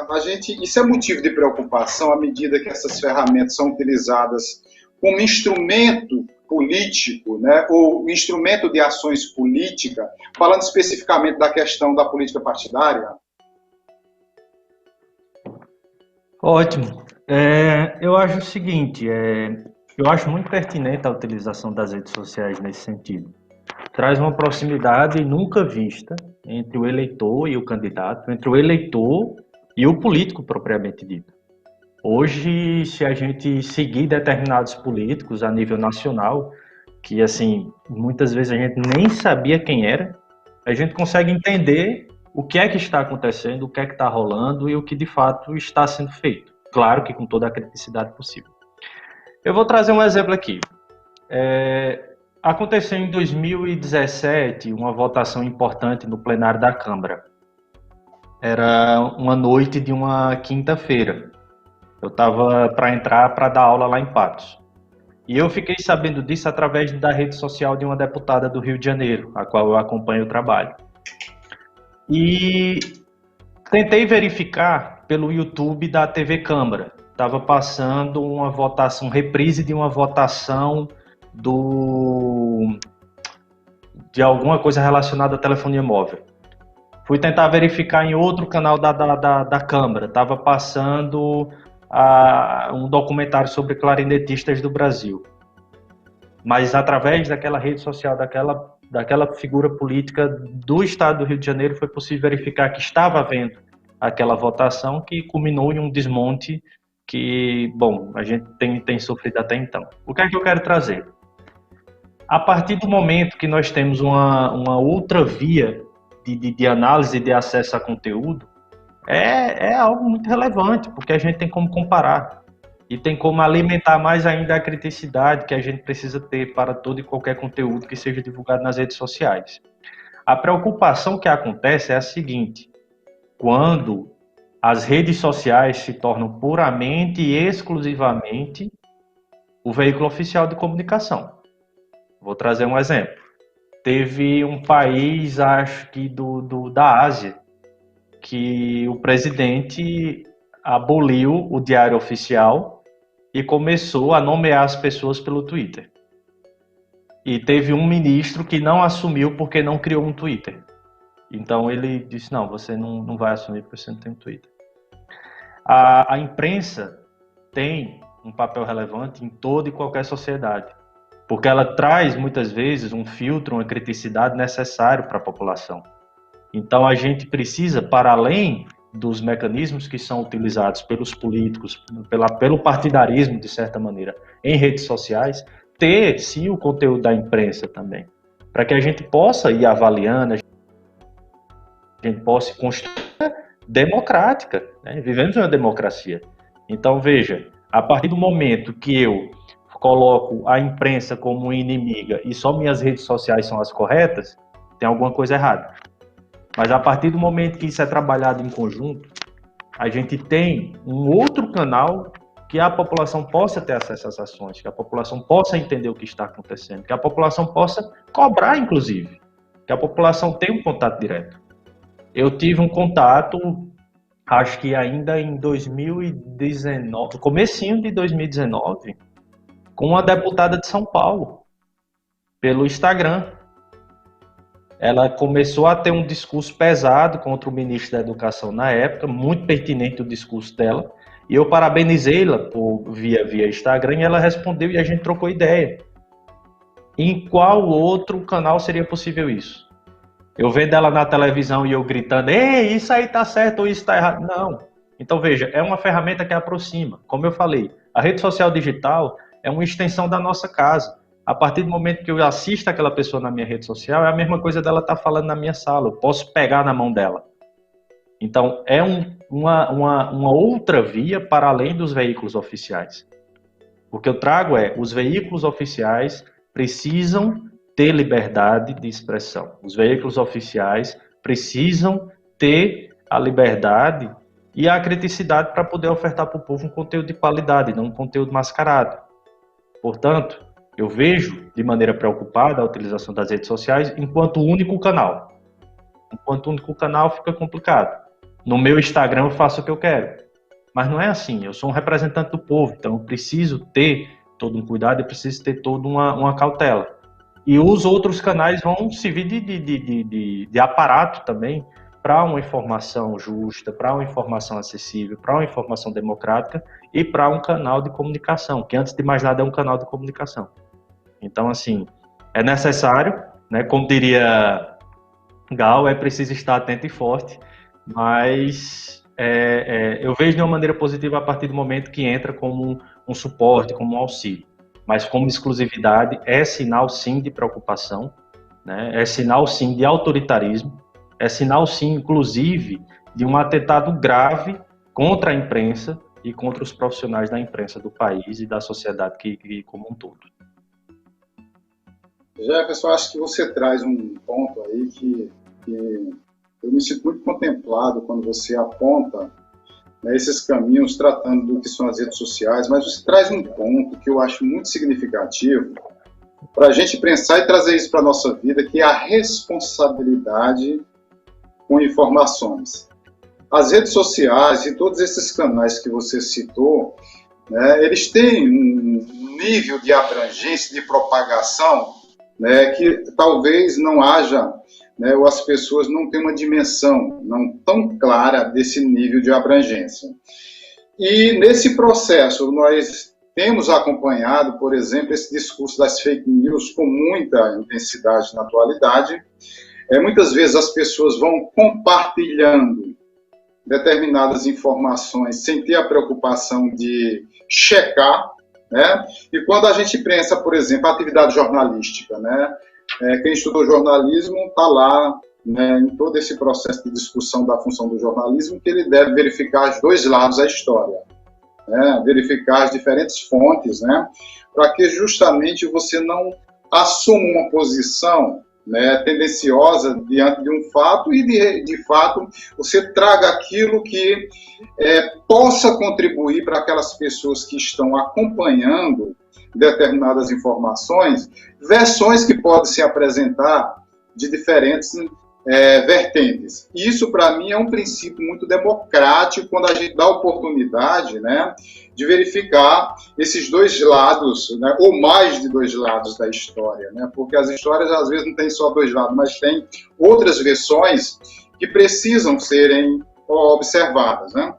Isso é motivo de preocupação à medida que essas ferramentas são utilizadas como instrumento político, né, ou instrumento de ações políticas, falando especificamente da questão da política partidária? Ótimo. Eu acho o seguinte, eu acho muito pertinente a utilização das redes sociais nesse sentido. Traz uma proximidade nunca vista entre o eleitor e o candidato, entre o eleitor e o político propriamente dito. Hoje, se a gente seguir determinados políticos a nível nacional, que assim, muitas vezes a gente nem sabia quem era, a gente consegue entender o que é que está acontecendo, o que é que está rolando e o que de fato está sendo feito. Claro que com toda a criticidade possível. Eu vou trazer um exemplo aqui. Aconteceu em 2017 uma votação importante no plenário da Câmara. Era uma noite de uma quinta-feira. Eu estava para entrar para dar aula lá em Patos. E eu fiquei sabendo disso através da rede social de uma deputada do Rio de Janeiro, a qual eu acompanho o trabalho. E tentei verificar pelo YouTube da TV Câmara. Estava passando uma votação, reprise de uma votação de alguma coisa relacionada à telefonia móvel. Fui tentar verificar em outro canal da Câmara. Estava passando um documentário sobre clarinetistas do Brasil. Mas através daquela rede social, daquela figura política do Estado do Rio de Janeiro, foi possível verificar que estava havendo aquela votação que culminou em um desmonte que, bom, a gente tem sofrido até então. O que é que eu quero trazer? A partir do momento que nós temos uma outra via de análise e de acesso a conteúdo, é algo muito relevante, porque a gente tem como comparar e tem como alimentar mais ainda a criticidade que a gente precisa ter para todo e qualquer conteúdo que seja divulgado nas redes sociais. A preocupação que acontece é a seguinte: quando as redes sociais se tornam puramente e exclusivamente o veículo oficial de comunicação. Vou trazer um exemplo. Teve um país, acho que da Ásia, que o presidente aboliu o diário oficial e começou a nomear as pessoas pelo Twitter. E teve um ministro que não assumiu porque não criou um Twitter. Então ele disse, não, você não vai assumir porque você não tem um Twitter. A imprensa tem um papel relevante em toda e qualquer sociedade, porque ela traz muitas vezes um filtro, uma criticidade necessário para a população. Então a gente precisa, para além dos mecanismos que são utilizados pelos políticos, pelo partidarismo, de certa maneira, em redes sociais, ter, sim, o conteúdo da imprensa também, para que a gente possa ir avaliando, a gente possa construir democrática, né? Vivemos uma democracia. Então, veja, a partir do momento que eu coloco a imprensa como inimiga e só minhas redes sociais são as corretas, tem alguma coisa errada. Mas a partir do momento que isso é trabalhado em conjunto, a gente tem um outro canal que a população possa ter acesso às ações, que a população possa entender o que está acontecendo, que a população possa cobrar, inclusive, que a população tenha um contato direto. Eu tive um contato, acho que ainda em 2019, comecinho de 2019, com uma deputada de São Paulo, pelo Instagram. Ela começou a ter um discurso pesado contra o ministro da Educação na época, muito pertinente o discurso dela, e eu parabenizei-la via Instagram, e ela respondeu e a gente trocou ideia. Em qual outro canal seria possível isso? Eu vendo ela na televisão e eu gritando, ei, isso aí tá certo ou isso tá errado? Não. Então veja, é uma ferramenta que aproxima. Como eu falei, a rede social digital é uma extensão da nossa casa. A partir do momento que eu assisto aquela pessoa na minha rede social, é a mesma coisa dela estar falando na minha sala. Eu posso pegar na mão dela. Então, é uma outra via para além dos veículos oficiais. O que eu trago os veículos oficiais precisam ter liberdade de expressão. Os veículos oficiais precisam ter a liberdade e a criticidade para poder ofertar para o povo um conteúdo de qualidade, não um conteúdo mascarado. Portanto, eu vejo de maneira preocupada a utilização das redes sociais enquanto único canal. Enquanto único canal fica complicado. No meu Instagram eu faço o que eu quero. Mas não é assim, eu sou um representante do povo, então eu preciso ter todo um cuidado, eu preciso ter toda uma cautela. E os outros canais vão servir de aparato também para uma informação justa, para uma informação acessível, para uma informação democrática e para um canal de comunicação, que antes de mais nada é um canal de comunicação. Então, assim, é necessário, né, como diria Gal, é preciso estar atento e forte, mas eu vejo de uma maneira positiva a partir do momento que entra como um suporte, como um auxílio. Mas como exclusividade é sinal sim de preocupação, né? É sinal sim de autoritarismo, é sinal sim, inclusive, de um atentado grave contra a imprensa e contra os profissionais da imprensa do país e da sociedade como um todo. Jefferson, acho que você traz um ponto aí que eu me sinto muito contemplado quando você aponta, né, esses caminhos tratando do que são as redes sociais, mas você traz um ponto que eu acho muito significativo para a gente pensar e trazer isso para a nossa vida, que é a responsabilidade com informações. As redes sociais e todos esses canais que você citou, né, eles têm um nível de abrangência, de propagação, né, que talvez não haja, né, ou as pessoas não têm uma dimensão não tão clara desse nível de abrangência. E nesse processo, nós temos acompanhado, por exemplo, esse discurso das fake news com muita intensidade na atualidade. Muitas vezes as pessoas vão compartilhando determinadas informações sem ter a preocupação de checar, né? E quando a gente pensa, por exemplo, a atividade jornalística, né? Quem estudou jornalismo está lá, né, em todo esse processo de discussão da função do jornalismo, que ele deve verificar os dois lados da história, né? Verificar as diferentes fontes, né? Para que justamente você não assuma uma posição, né, tendenciosa diante de um fato e, de fato, você traga aquilo que possa contribuir para aquelas pessoas que estão acompanhando determinadas informações, versões que podem se apresentar de diferentes vertentes. Isso, para mim, é um princípio muito democrático quando a gente dá a oportunidade, né, de verificar esses dois lados, né, ou mais de dois lados da história, né, porque as histórias, às vezes, não têm só dois lados, mas tem outras versões que precisam serem observadas, né.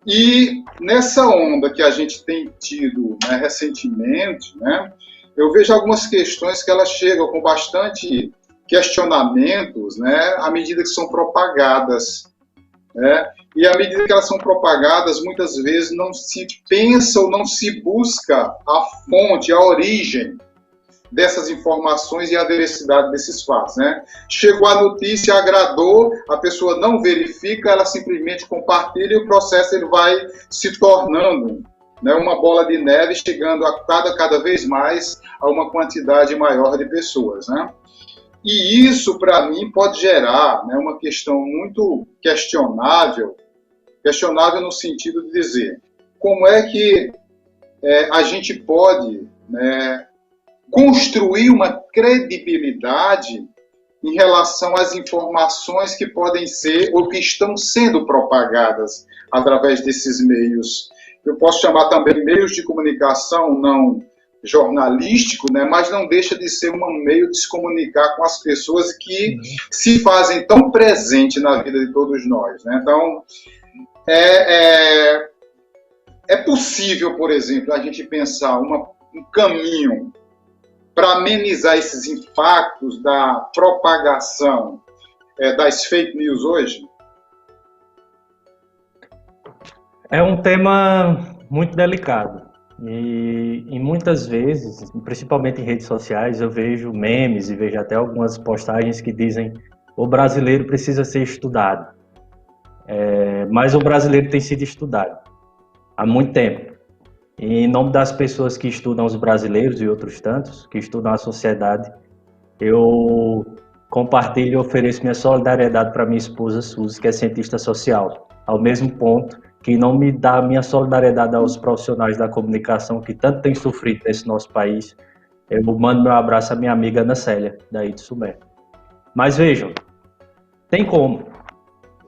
E nessa onda que a gente tem tido, né, recentemente, né, eu vejo algumas questões que elas chegam com bastante questionamentos, né, à medida que são propagadas, né, e à medida que elas são propagadas, muitas vezes não se pensa ou não se busca a fonte, a origem dessas informações e a veracidade desses fatos, né. Chegou a notícia, agradou, a pessoa não verifica, ela simplesmente compartilha e o processo ele vai se tornando, né, uma bola de neve, chegando a cada vez mais a uma quantidade maior de pessoas, né. E isso, para mim, pode gerar, né, uma questão muito questionável no sentido de dizer como é que a gente pode, né, construir uma credibilidade em relação às informações que podem ser ou que estão sendo propagadas através desses meios. Eu posso chamar também meios de comunicação não jornalístico, né, mas não deixa de ser um meio de se comunicar com as pessoas que se fazem tão presente na vida de todos nós, né? Então, é possível, por exemplo, a gente pensar um caminho para amenizar esses impactos da propagação das fake news hoje? É um tema muito delicado. E muitas vezes, principalmente em redes sociais, eu vejo memes e vejo até algumas postagens que dizem o brasileiro precisa ser estudado. Mas o brasileiro tem sido estudado há muito tempo. E em nome das pessoas que estudam os brasileiros e outros tantos, que estudam a sociedade, eu compartilho e ofereço minha solidariedade para minha esposa Suzy, que é cientista social, ao mesmo ponto que não me dá minha solidariedade aos profissionais da comunicação que tanto têm sofrido nesse nosso país. Eu mando meu abraço à minha amiga Ana Célia, daí de Sumé. Mas vejam, tem como.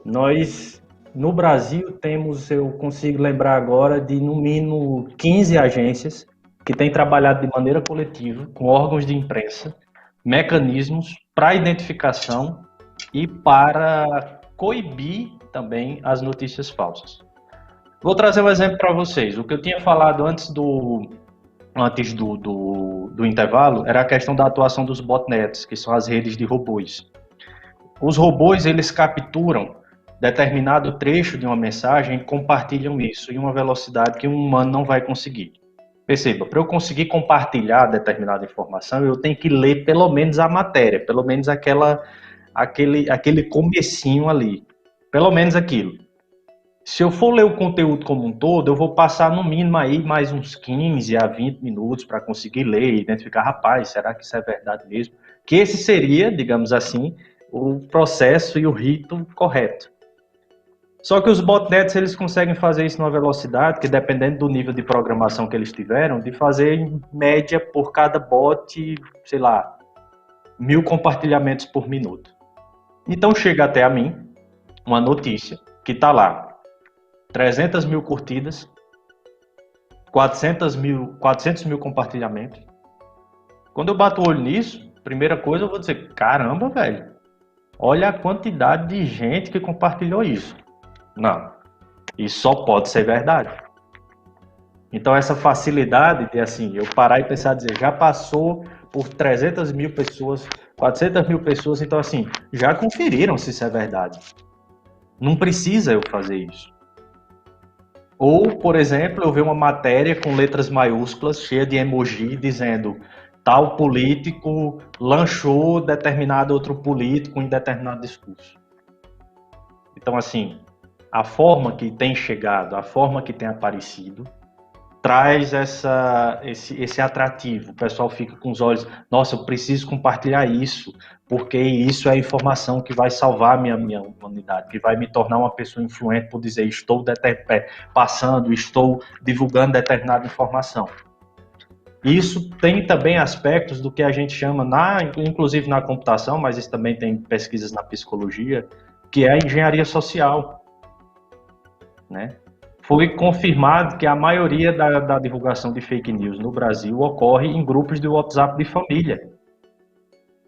Nós, no Brasil, temos, eu consigo lembrar agora, de no mínimo 15 agências que têm trabalhado de maneira coletiva, com órgãos de imprensa, mecanismos para identificação e para coibir também as notícias falsas. Vou trazer um exemplo para vocês. O que eu tinha falado antes do intervalo era a questão da atuação dos botnets, que são as redes de robôs. Os robôs, eles capturam determinado trecho de uma mensagem e compartilham isso em uma velocidade que um humano não vai conseguir. Perceba, para eu conseguir compartilhar determinada informação, eu tenho que ler pelo menos a matéria, pelo menos aquele comecinho ali. Pelo menos aquilo. Se eu for ler o conteúdo como um todo, eu vou passar no mínimo aí mais uns 15 a 20 minutos para conseguir ler e identificar, rapaz, será que isso é verdade mesmo? Que esse seria, digamos assim, o processo e o rito correto. Só que os botnets, eles conseguem fazer isso numa velocidade que, dependendo do nível de programação que eles tiveram, de fazer em média por cada bot, sei lá, 1000 compartilhamentos por minuto. Então chega até a mim uma notícia que está lá, 300 mil curtidas, 400 mil compartilhamentos. Quando eu bato o olho nisso, primeira coisa eu vou dizer, caramba, velho, olha a quantidade de gente que compartilhou isso. Não, E só pode ser verdade. Então, essa facilidade de, assim, eu parar e pensar, dizer, já passou por 300 mil pessoas, 400 mil pessoas, então, assim, já conferiram se isso é verdade. Não precisa eu fazer isso. Ou, por exemplo, eu ver uma matéria com letras maiúsculas, cheia de emoji, dizendo tal político lanchou determinado outro político em determinado discurso. Então, assim, a forma que tem chegado, a forma que tem aparecido, traz esse atrativo. O pessoal fica com os olhos, nossa, eu preciso compartilhar isso, porque isso é a informação que vai salvar a minha humanidade, que vai me tornar uma pessoa influente por dizer, estou divulgando determinada informação. Isso tem também aspectos do que a gente chama, inclusive na computação, mas isso também tem pesquisas na psicologia, que é a engenharia social, né? Foi confirmado que a maioria da divulgação de fake news no Brasil ocorre em grupos de WhatsApp de família.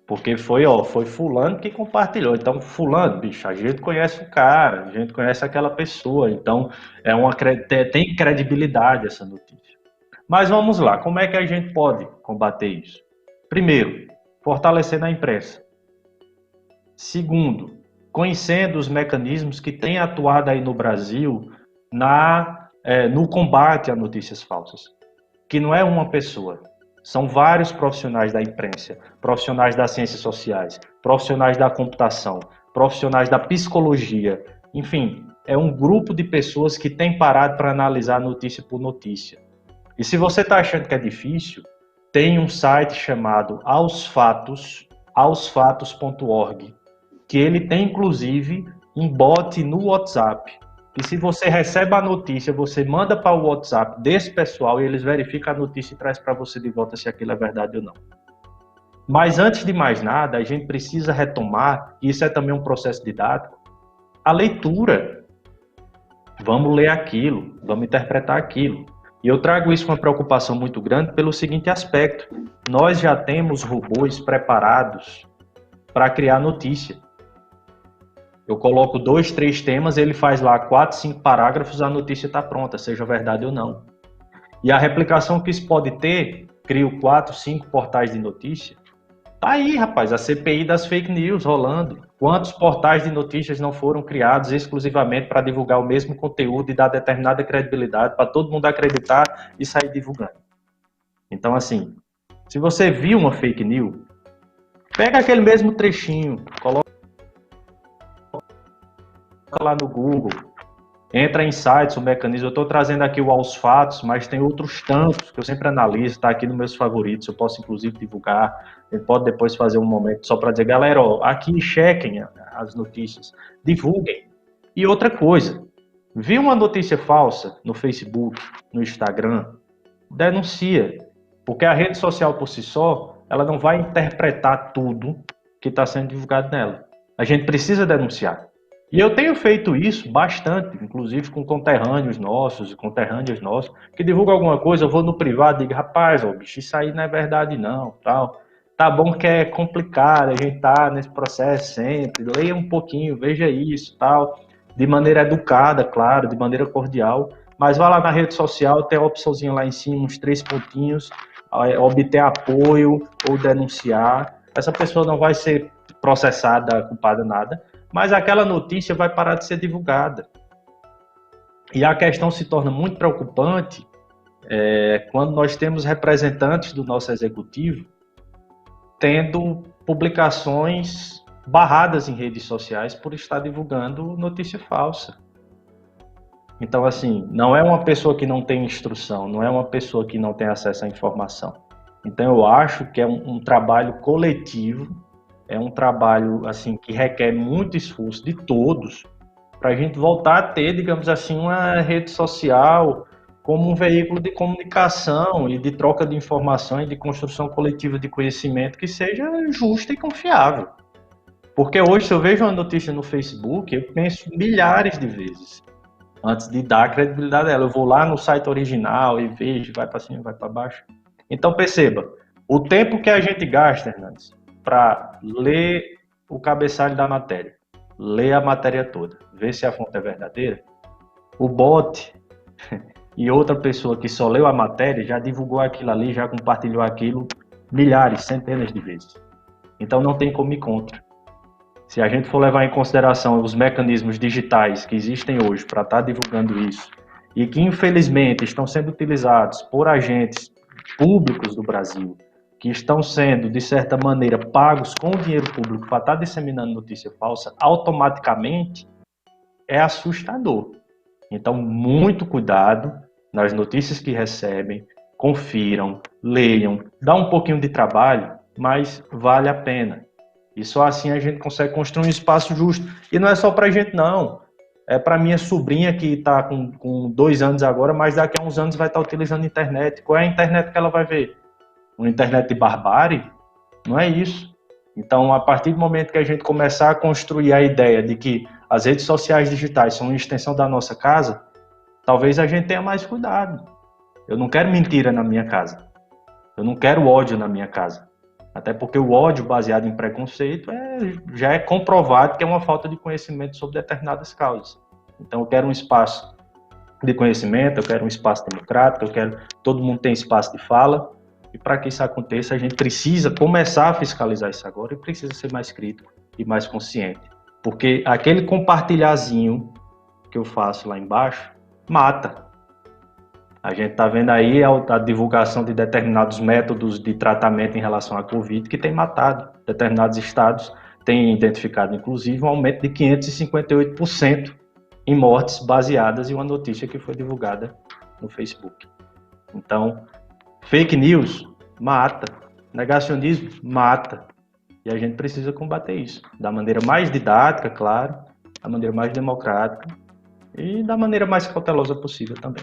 Porque foi fulano que compartilhou. Então, fulano, bicho, a gente conhece o cara, a gente conhece aquela pessoa. Então, tem credibilidade essa notícia. Mas vamos lá, como é que a gente pode combater isso? Primeiro, fortalecer na imprensa. Segundo, conhecendo os mecanismos que têm atuado aí no Brasil no combate a notícias falsas, que não é uma pessoa, são vários profissionais da imprensa, profissionais das ciências sociais, profissionais da computação, profissionais da psicologia, enfim, é um grupo de pessoas que tem parado para analisar notícia por notícia. E se você está achando que é difícil, tem um site chamado aosfatos.org, que ele tem inclusive um bot no WhatsApp. E se você recebe a notícia, você manda para o WhatsApp desse pessoal e eles verificam a notícia e traz para você de volta se aquilo é verdade ou não. Mas antes de mais nada, a gente precisa retomar, e isso é também um processo didático, a leitura. Vamos ler aquilo, vamos interpretar aquilo. E eu trago isso com uma preocupação muito grande pelo seguinte aspecto. Nós já temos robôs preparados para criar notícia. Eu coloco 2, 3 temas, ele faz lá 4, 5 parágrafos, a notícia está pronta, seja verdade ou não. E a replicação que isso pode ter, crio 4, 5 portais de notícia. Tá aí, rapaz, a CPI das fake news rolando. Quantos portais de notícias não foram criados exclusivamente para divulgar o mesmo conteúdo e dar determinada credibilidade para todo mundo acreditar e sair divulgando? Então, assim, se você viu uma fake news, pega aquele mesmo trechinho, coloca lá no Google, entra em sites, o mecanismo. Eu estou trazendo aqui o Aos Fatos, mas tem outros tantos que eu sempre analiso, está aqui nos meus favoritos, eu posso inclusive divulgar. A gente pode depois fazer um momento só para dizer, galera, ó, aqui chequem as notícias, divulguem. E outra coisa, viu uma notícia falsa no Facebook, no Instagram, denuncia, porque a rede social por si só, ela não vai interpretar tudo que está sendo divulgado nela. A gente precisa denunciar. E eu tenho feito isso bastante, inclusive com conterrâneos nossos e conterrâneas nossos, que divulgam alguma coisa, eu vou no privado e digo, rapaz, ó, bicho, isso aí não é verdade não, tal. Tá bom que é complicado, a gente tá nesse processo sempre, leia um pouquinho, veja isso, tal, de maneira educada, claro, de maneira cordial, mas vá lá na rede social, tem a opçãozinha lá em cima, uns 3 pontinhos, obter apoio ou denunciar. Essa pessoa não vai ser processada, culpada, nada, mas aquela notícia vai parar de ser divulgada. E a questão se torna muito preocupante quando nós temos representantes do nosso executivo tendo publicações barradas em redes sociais por estar divulgando notícia falsa. Então, assim, não é uma pessoa que não tem instrução, não é uma pessoa que não tem acesso à informação. Então, eu acho que é um trabalho coletivo, é um trabalho assim que requer muito esforço de todos para a gente voltar a ter, digamos assim, uma rede social como um veículo de comunicação e de troca de informação e de construção coletiva de conhecimento que seja justa e confiável. Porque hoje, se eu vejo uma notícia no Facebook, eu penso milhares de vezes antes de dar a credibilidade dela. Eu vou lá no site original e vejo, vai para cima, vai para baixo. Então, perceba, o tempo que a gente gasta, Hernandes, para ler o cabeçalho da matéria, ler a matéria toda, ver se a fonte é verdadeira, o bot e outra pessoa que só leu a matéria já divulgou aquilo ali, já compartilhou aquilo milhares, centenas de vezes. Então não tem como ir contra. Se a gente for levar em consideração os mecanismos digitais que existem hoje para estar divulgando isso, e que infelizmente estão sendo utilizados por agentes públicos do Brasil, que estão sendo, de certa maneira, pagos com o dinheiro público para estar disseminando notícia falsa, automaticamente é assustador. Então, muito cuidado nas notícias que recebem, confiram, leiam, dá um pouquinho de trabalho, mas vale a pena. E só assim a gente consegue construir um espaço justo. E não é só para a gente, não. É para minha sobrinha que está com 2 anos agora, mas daqui a uns anos vai estar utilizando a internet. Qual é a internet que ela vai ver? Uma internet de barbárie? Não é isso. Então, a partir do momento que a gente começar a construir a ideia de que as redes sociais digitais são uma extensão da nossa casa, talvez a gente tenha mais cuidado. Eu não quero mentira na minha casa. Eu não quero ódio na minha casa. Até porque o ódio baseado em preconceito já é comprovado que é uma falta de conhecimento sobre determinadas causas. Então eu quero um espaço de conhecimento, eu quero um espaço democrático, todo mundo tem espaço de fala. E para que isso aconteça, a gente precisa começar a fiscalizar isso agora e precisa ser mais crítico e mais consciente. Porque aquele compartilhazinho que eu faço lá embaixo mata. A gente está vendo aí a divulgação de determinados métodos de tratamento em relação à Covid que tem matado. Determinados estados têm identificado, inclusive, um aumento de 558% em mortes baseadas em uma notícia que foi divulgada no Facebook. Então, fake news mata, negacionismo mata. E a gente precisa combater isso da maneira mais didática, claro, da maneira mais democrática e da maneira mais cautelosa possível também.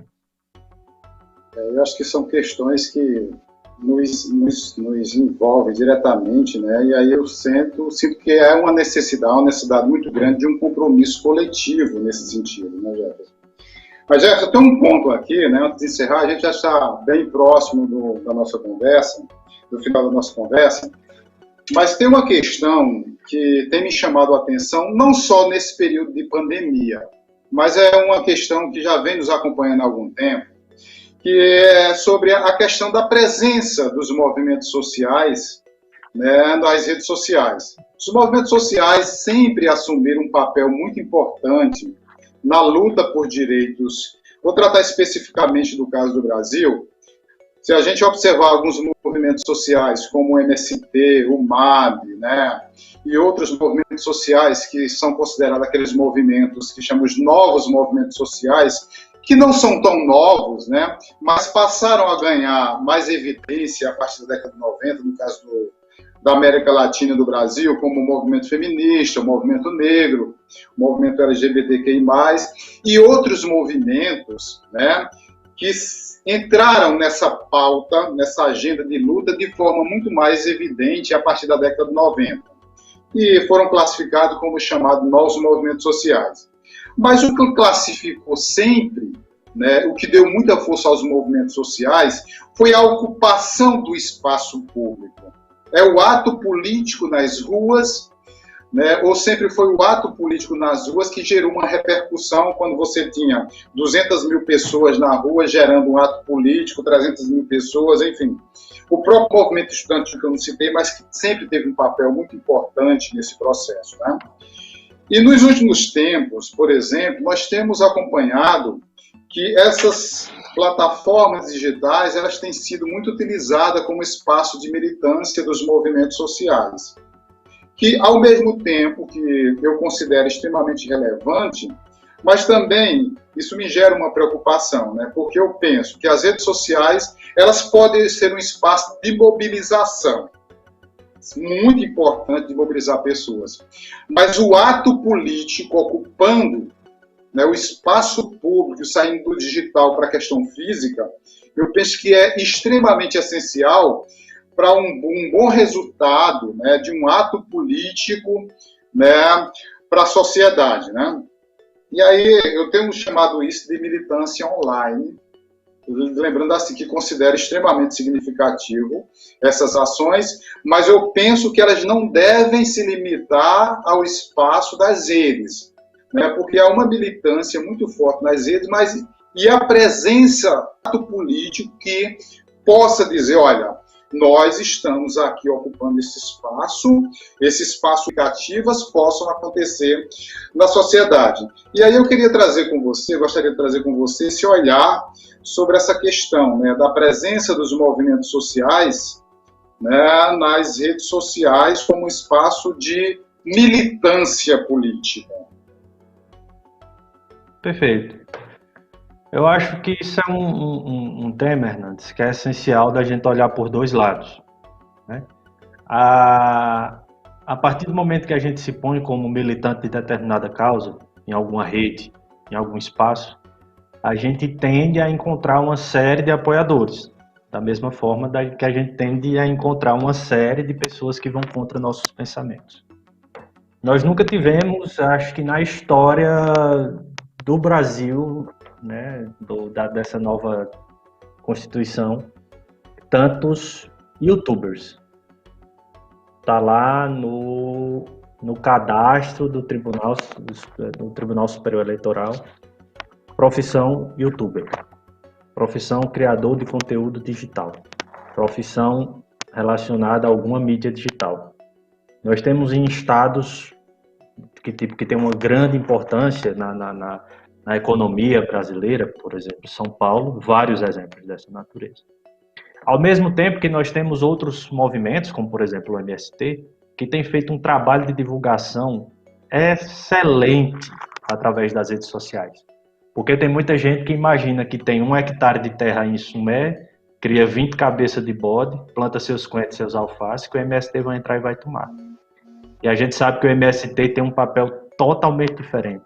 Eu acho que são questões que nos envolvem diretamente, né? E aí eu sinto que é uma necessidade muito grande de um compromisso coletivo nesse sentido, né, Jefferson? Mas, Jefferson, tem um ponto aqui, né? Antes de encerrar, a gente já está bem próximo da nossa conversa, do final da nossa conversa, mas tem uma questão que tem me chamado a atenção, não só nesse período de pandemia, mas é uma questão que já vem nos acompanhando há algum tempo, que é sobre a questão da presença dos movimentos sociais, né, nas redes sociais. Os movimentos sociais sempre assumiram um papel muito importante na luta por direitos. Vou tratar especificamente do caso do Brasil. Se a gente observar alguns movimentos sociais, como o MST, o MAB, né, e outros movimentos sociais que são considerados aqueles movimentos que chamamos de novos movimentos sociais, que não são tão novos, né, mas passaram a ganhar mais evidência a partir da década de 90, no caso da América Latina e do Brasil, como o movimento feminista, o movimento negro, o movimento LGBTQI+, e outros movimentos, né, que entraram nessa pauta, nessa agenda de luta de forma muito mais evidente a partir da década de 90. E foram classificados como chamados novos movimentos sociais. Mas o que classificou sempre, né, o que deu muita força aos movimentos sociais, foi a ocupação do espaço público. É o ato político nas ruas, né, ou sempre foi o ato político nas ruas que gerou uma repercussão quando você tinha 200 mil pessoas na rua gerando um ato político, 300 mil pessoas, enfim. O próprio movimento estudantil que eu não citei, mas que sempre teve um papel muito importante nesse processo, né? E nos últimos tempos, por exemplo, nós temos acompanhado que essas plataformas digitais elas têm sido muito utilizadas como espaço de militância dos movimentos sociais, que ao mesmo tempo que eu considero extremamente relevante, mas também isso me gera uma preocupação, né? Porque eu penso que as redes sociais elas podem ser um espaço de mobilização, muito importante de mobilizar pessoas. Mas o ato político ocupando, né, o espaço público, saindo do digital para a questão física, eu penso que é extremamente essencial para um bom resultado, né, de um ato político, né, para a sociedade, né? E aí eu tenho chamado isso de militância online, lembrando assim que considero extremamente significativo essas ações, mas eu penso que elas não devem se limitar ao espaço das redes, né, porque há uma militância muito forte nas redes, e a presença do político que possa dizer, olha, nós estamos aqui ocupando esse espaço que ativas possam acontecer na sociedade. E aí eu gostaria de trazer com você esse olhar sobre essa questão, né, da presença dos movimentos sociais, né, nas redes sociais como espaço de militância política. Perfeito. Eu acho que isso é um tema, Hernandes, que é essencial da gente olhar por dois lados, né? A partir do momento que a gente se põe como militante de determinada causa, em alguma rede, em algum espaço, a gente tende a encontrar uma série de apoiadores, da mesma forma que a gente tende a encontrar uma série de pessoas que vão contra nossos pensamentos. Nós nunca tivemos, acho que na história do Brasil, né, dessa nova Constituição, tantos youtubers. Está lá no cadastro do Tribunal Superior Eleitoral, profissão youtuber, profissão criador de conteúdo digital, profissão relacionada a alguma mídia digital. Nós temos em estados que tem uma grande importância na economia brasileira, por exemplo, São Paulo, vários exemplos dessa natureza. Ao mesmo tempo que nós temos outros movimentos, como por exemplo o MST, que tem feito um trabalho de divulgação excelente através das redes sociais. Porque tem muita gente que imagina que tem 1 hectare de terra em Sumé, cria 20 cabeças de bode, planta seus coentros, seus alfaces, que o MST vai entrar e vai tomar. E a gente sabe que o MST tem um papel totalmente diferente.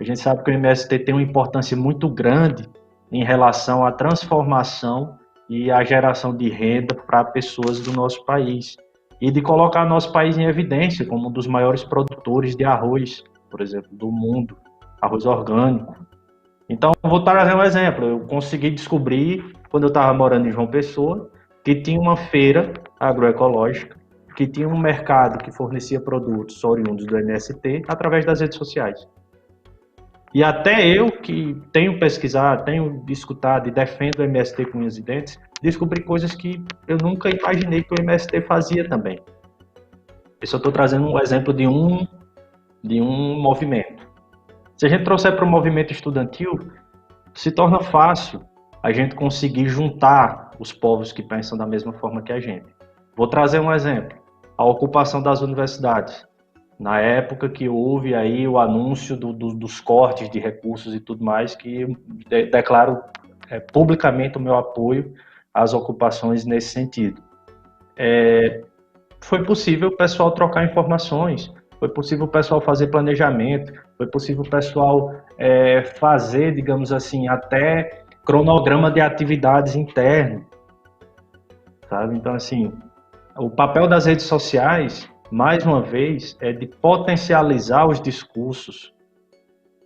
A gente sabe que o MST tem uma importância muito grande em relação à transformação e à geração de renda para pessoas do nosso país. E de colocar nosso país em evidência como um dos maiores produtores de arroz, por exemplo, do mundo, arroz orgânico. Então, vou trazer um exemplo. Eu consegui descobrir, quando eu estava morando em João Pessoa, que tinha uma feira agroecológica, que tinha um mercado que fornecia produtos oriundos do MST através das redes sociais. E até eu, que tenho pesquisado, tenho escutado e defendo o MST com unhas e dentes, descobri coisas que eu nunca imaginei que o MST fazia também. Eu só estou trazendo um exemplo de um movimento. Se a gente trouxer para o movimento estudantil, se torna fácil a gente conseguir juntar os povos que pensam da mesma forma que a gente. Vou trazer um exemplo. A ocupação das universidades. Na época que houve aí o anúncio dos cortes de recursos e tudo mais, que declaro publicamente o meu apoio às ocupações nesse sentido. Foi possível o pessoal trocar informações, foi possível o pessoal fazer planejamento, foi possível o pessoal fazer, digamos assim, até cronograma de atividades interno, sabe? Então, assim, o papel das redes sociais, mais uma vez, é de potencializar os discursos.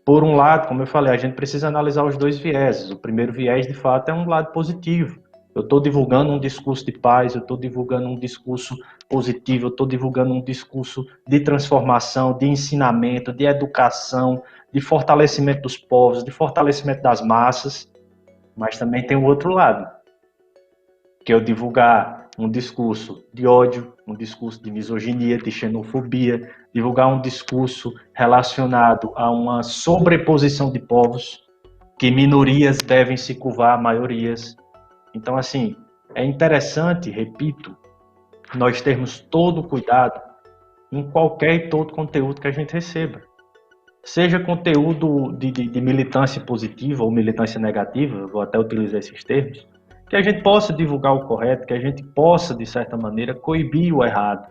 Por um lado, como eu falei, a gente precisa analisar os dois vieses. O primeiro viés, de fato, é um lado positivo. Eu estou divulgando um discurso de paz, eu estou divulgando um discurso positivo, eu estou divulgando um discurso de transformação, de ensinamento, de educação, de fortalecimento dos povos, de fortalecimento das massas. Mas também tem o outro lado, que é eu divulgar um discurso de ódio, um discurso de misoginia, de xenofobia, divulgar um discurso relacionado a uma sobreposição de povos, que minorias devem se curvar a maiorias. Então, assim, é interessante, repito, nós termos todo o cuidado em qualquer e todo conteúdo que a gente receba. Seja conteúdo de militância positiva ou militância negativa, eu vou até utilizar esses termos, que a gente possa divulgar o correto, que a gente possa, de certa maneira, coibir o errado.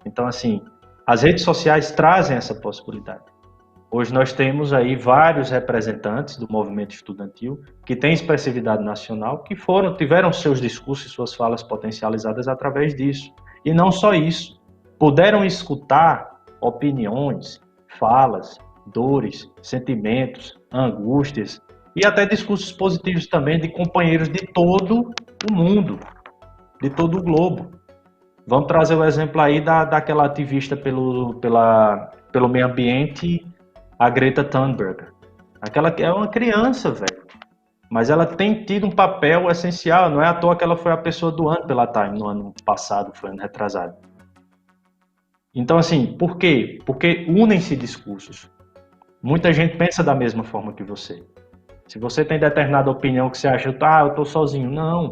Então, assim, as redes sociais trazem essa possibilidade. Hoje nós temos aí vários representantes do movimento estudantil que têm expressividade nacional, que tiveram seus discursos e suas falas potencializadas através disso. E não só isso, puderam escutar opiniões, falas, dores, sentimentos, angústias, e até discursos positivos também de companheiros de todo o mundo, de todo o globo. Vamos trazer o exemplo aí daquela ativista pelo meio ambiente a Greta Thunberg. Aquela é uma criança, velho. Mas ela tem tido um papel essencial. Não é à toa que ela foi a pessoa do ano pela Time no ano passado, foi ano retrasado. Então, assim, por quê? Porque unem-se discursos. Muita gente pensa da mesma forma que você. Se você tem determinada opinião que você acha, eu tô sozinho. Não.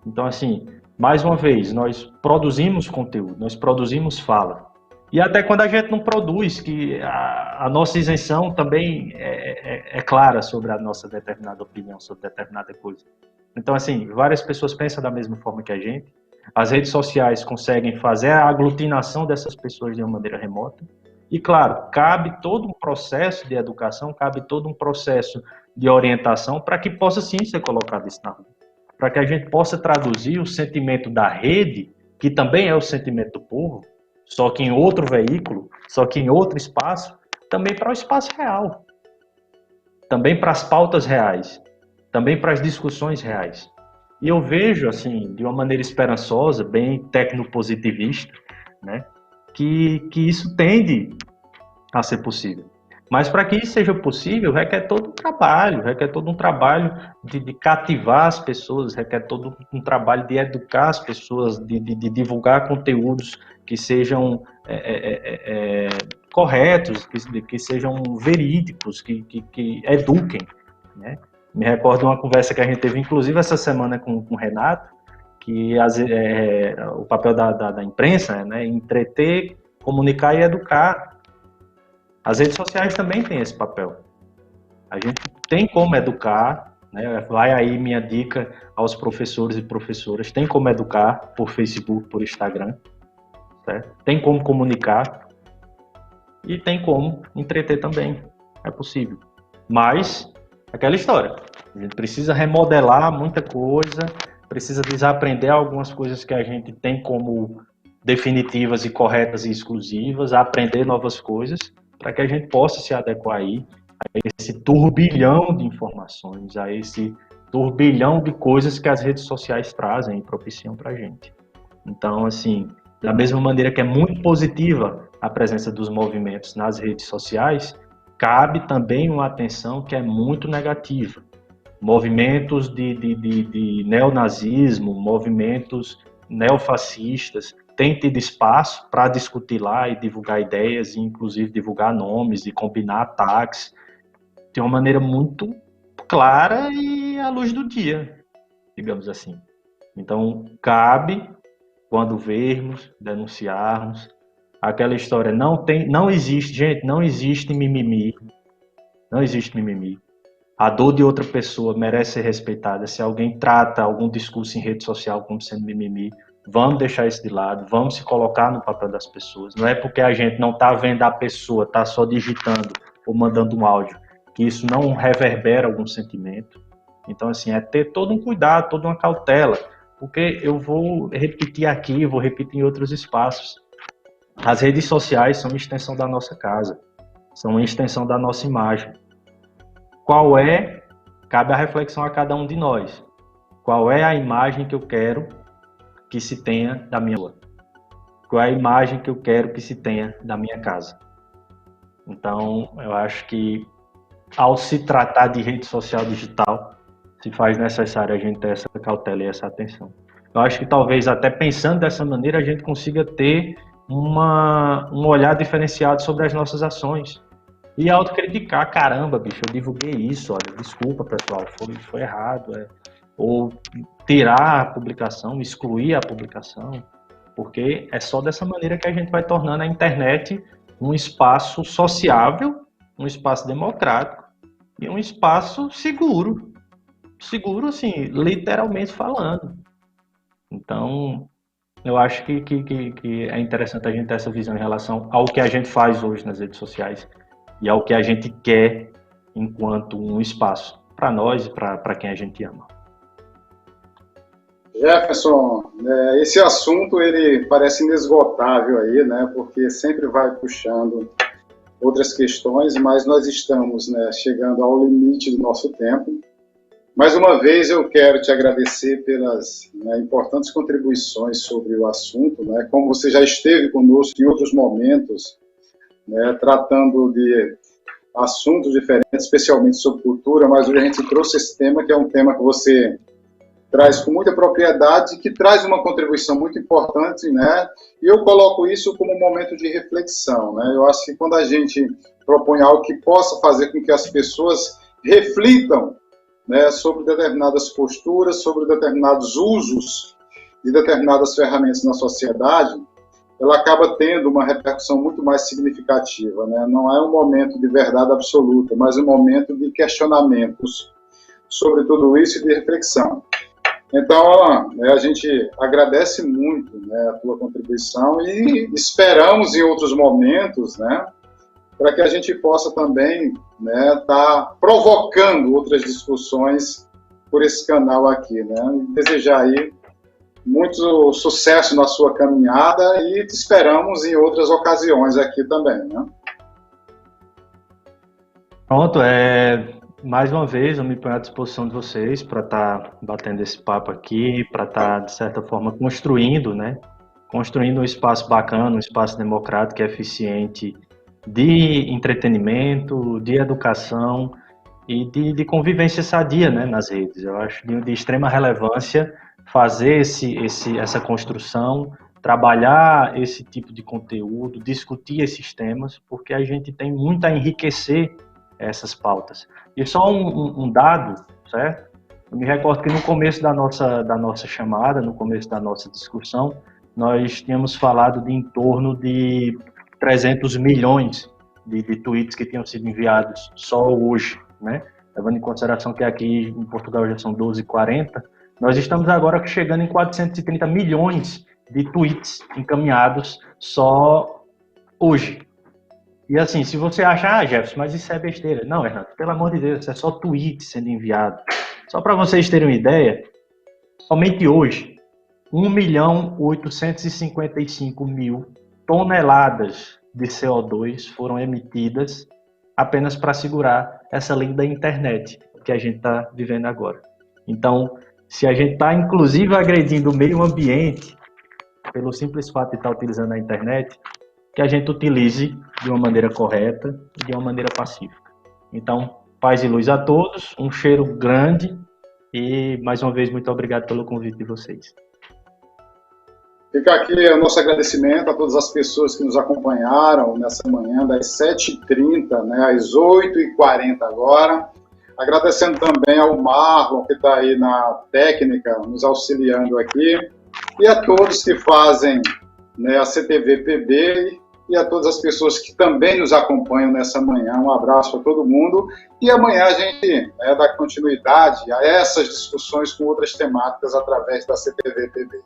Então, assim, mais uma vez, nós produzimos conteúdo, nós produzimos fala. E até quando a gente não produz, que a nossa isenção também é clara sobre a nossa determinada opinião, sobre determinada coisa. Então, assim, várias pessoas pensam da mesma forma que a gente. As redes sociais conseguem fazer a aglutinação dessas pessoas de uma maneira remota. E, claro, cabe todo um processo de educação, cabe todo um processo de orientação para que possa, sim, ser colocado isso na rua. Para que a gente possa traduzir o sentimento da rede, que também é o sentimento do povo, só que em outro veículo, só que em outro espaço, também para o espaço real. Também para as pautas reais. Também para as discussões reais. E eu vejo, assim, de uma maneira esperançosa, bem tecnopositivista, né, que isso tende a ser possível. Mas para que isso seja possível, requer todo um trabalho de cativar as pessoas, requer todo um trabalho de educar as pessoas, de divulgar conteúdos que sejam corretos, que sejam verídicos, que eduquem, né? Me recordo de uma conversa que a gente teve, inclusive, essa semana com o Renato, que o papel da imprensa, né, é entreter, comunicar e educar. As redes sociais também têm esse papel. A gente tem como educar, né? Vai aí minha dica aos professores e professoras, tem como educar por Facebook, por Instagram, certo? Tem como comunicar e tem como entreter também, é possível. Mas, aquela história, a gente precisa remodelar muita coisa, precisa desaprender algumas coisas que a gente tem como definitivas e corretas e exclusivas, aprender novas coisas, para que a gente possa se adequar aí a esse turbilhão de informações, a esse turbilhão de coisas que as redes sociais trazem e propiciam para a gente. Então, assim, da mesma maneira que é muito positiva a presença dos movimentos nas redes sociais, cabe também uma atenção que é muito negativa. Movimentos de neonazismo, movimentos neofascistas, tem tido espaço para discutir lá e divulgar ideias, e inclusive divulgar nomes e combinar ataques de uma maneira muito clara e à luz do dia, digamos assim. Então, cabe, quando vermos, denunciarmos, aquela história, não existe, gente, não existe mimimi, não existe mimimi. A dor de outra pessoa merece ser respeitada. Se alguém trata algum discurso em rede social como sendo mimimi, vamos deixar isso de lado, vamos se colocar no papel das pessoas. Não é porque a gente não está vendo a pessoa, está só digitando ou mandando um áudio, que isso não reverbera algum sentimento. Então, assim, é ter todo um cuidado, toda uma cautela, porque eu vou repetir aqui, vou repetir em outros espaços. As redes sociais são uma extensão da nossa casa, são uma extensão da nossa imagem. Cabe a reflexão a cada um de nós. Qual é a imagem que eu quero que se tenha da minha rua? Qual é a imagem que eu quero que se tenha da minha casa? Então, eu acho que ao se tratar de rede social digital, se faz necessário a gente ter essa cautela e essa atenção. Eu acho que talvez até pensando dessa maneira a gente consiga ter um olhar diferenciado sobre as nossas ações. E autocriticar, caramba, bicho, eu divulguei isso, olha, desculpa, pessoal, foi errado. Ou tirar a publicação, excluir a publicação, porque é só dessa maneira que a gente vai tornando a internet um espaço sociável, um espaço democrático e um espaço seguro. Seguro, assim, literalmente falando. Então, eu acho que é interessante a gente ter essa visão em relação ao que a gente faz hoje nas redes sociais e ao que a gente quer enquanto um espaço para nós e para quem a gente ama. Jefferson, esse assunto ele parece inesgotável aí, né? Porque sempre vai puxando outras questões, mas nós estamos, né, chegando ao limite do nosso tempo. Mais uma vez eu quero te agradecer pelas, né, importantes contribuições sobre o assunto, né? Como você já esteve conosco em outros momentos, né, tratando assuntos diferentes, especialmente sobre cultura, mas hoje a gente trouxe esse tema, que é um tema que você traz com muita propriedade, que traz uma contribuição muito importante, né? E eu coloco isso como um momento de reflexão, né? Eu acho que quando a gente propõe algo que possa fazer com que as pessoas reflitam, né, sobre determinadas posturas, sobre determinados usos de determinadas ferramentas na sociedade, ela acaba tendo uma repercussão muito mais significativa, né? Não é um momento de verdade absoluta, mas um momento de questionamentos sobre tudo isso e de reflexão. Então, a gente agradece muito, né, a tua contribuição e esperamos em outros momentos, né, para que a gente possa também, né, tá provocando outras discussões por esse canal aqui, né, e desejar aí muito sucesso na sua caminhada e te esperamos em outras ocasiões aqui também, né. Pronto, mais uma vez eu me ponho à disposição de vocês para estar batendo esse papo aqui, para estar, de certa forma, construindo, né, construindo um espaço bacana, um espaço democrático e eficiente de entretenimento, de educação e de convivência sadia, né, nas redes. Eu acho de extrema relevância fazer essa construção, trabalhar esse tipo de conteúdo, discutir esses temas, porque a gente tem muito a enriquecer essas pautas. E só um dado, certo? Eu me recordo que no começo da nossa chamada, no começo da nossa discussão, nós tínhamos falado de em torno de 300 milhões de tweets que tinham sido enviados só hoje, né? Levando em consideração que aqui em Portugal já são 12h40, nós estamos agora chegando em 430 milhões de tweets encaminhados só hoje. E assim, se você acha, Jefferson, mas isso é besteira. Não, Renato, pelo amor de Deus, é só tweet sendo enviado. Só para vocês terem uma ideia, somente hoje, 1.855.000 toneladas de CO2 foram emitidas apenas para segurar essa linda internet que a gente está vivendo agora. Então, se a gente está, inclusive, agredindo o meio ambiente, pelo simples fato de estar utilizando a internet, que a gente utilize de uma maneira correta e de uma maneira pacífica. Então, paz e luz a todos, um cheiro grande e, mais uma vez, muito obrigado pelo convite de vocês. Fica aqui o nosso agradecimento a todas as pessoas que nos acompanharam nessa manhã, das 7h30, né, às 8h40 agora. Agradecendo também ao Marlon, que está aí na técnica, nos auxiliando aqui, e a todos que fazem, né, a CTV-PB e a todas as pessoas que também nos acompanham nessa manhã. Um abraço a todo mundo e amanhã a gente dá continuidade a essas discussões com outras temáticas através da CTV-PB.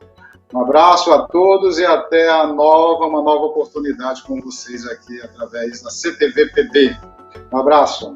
Um abraço a todos e até uma nova oportunidade com vocês aqui através da CTV-PB. Um abraço.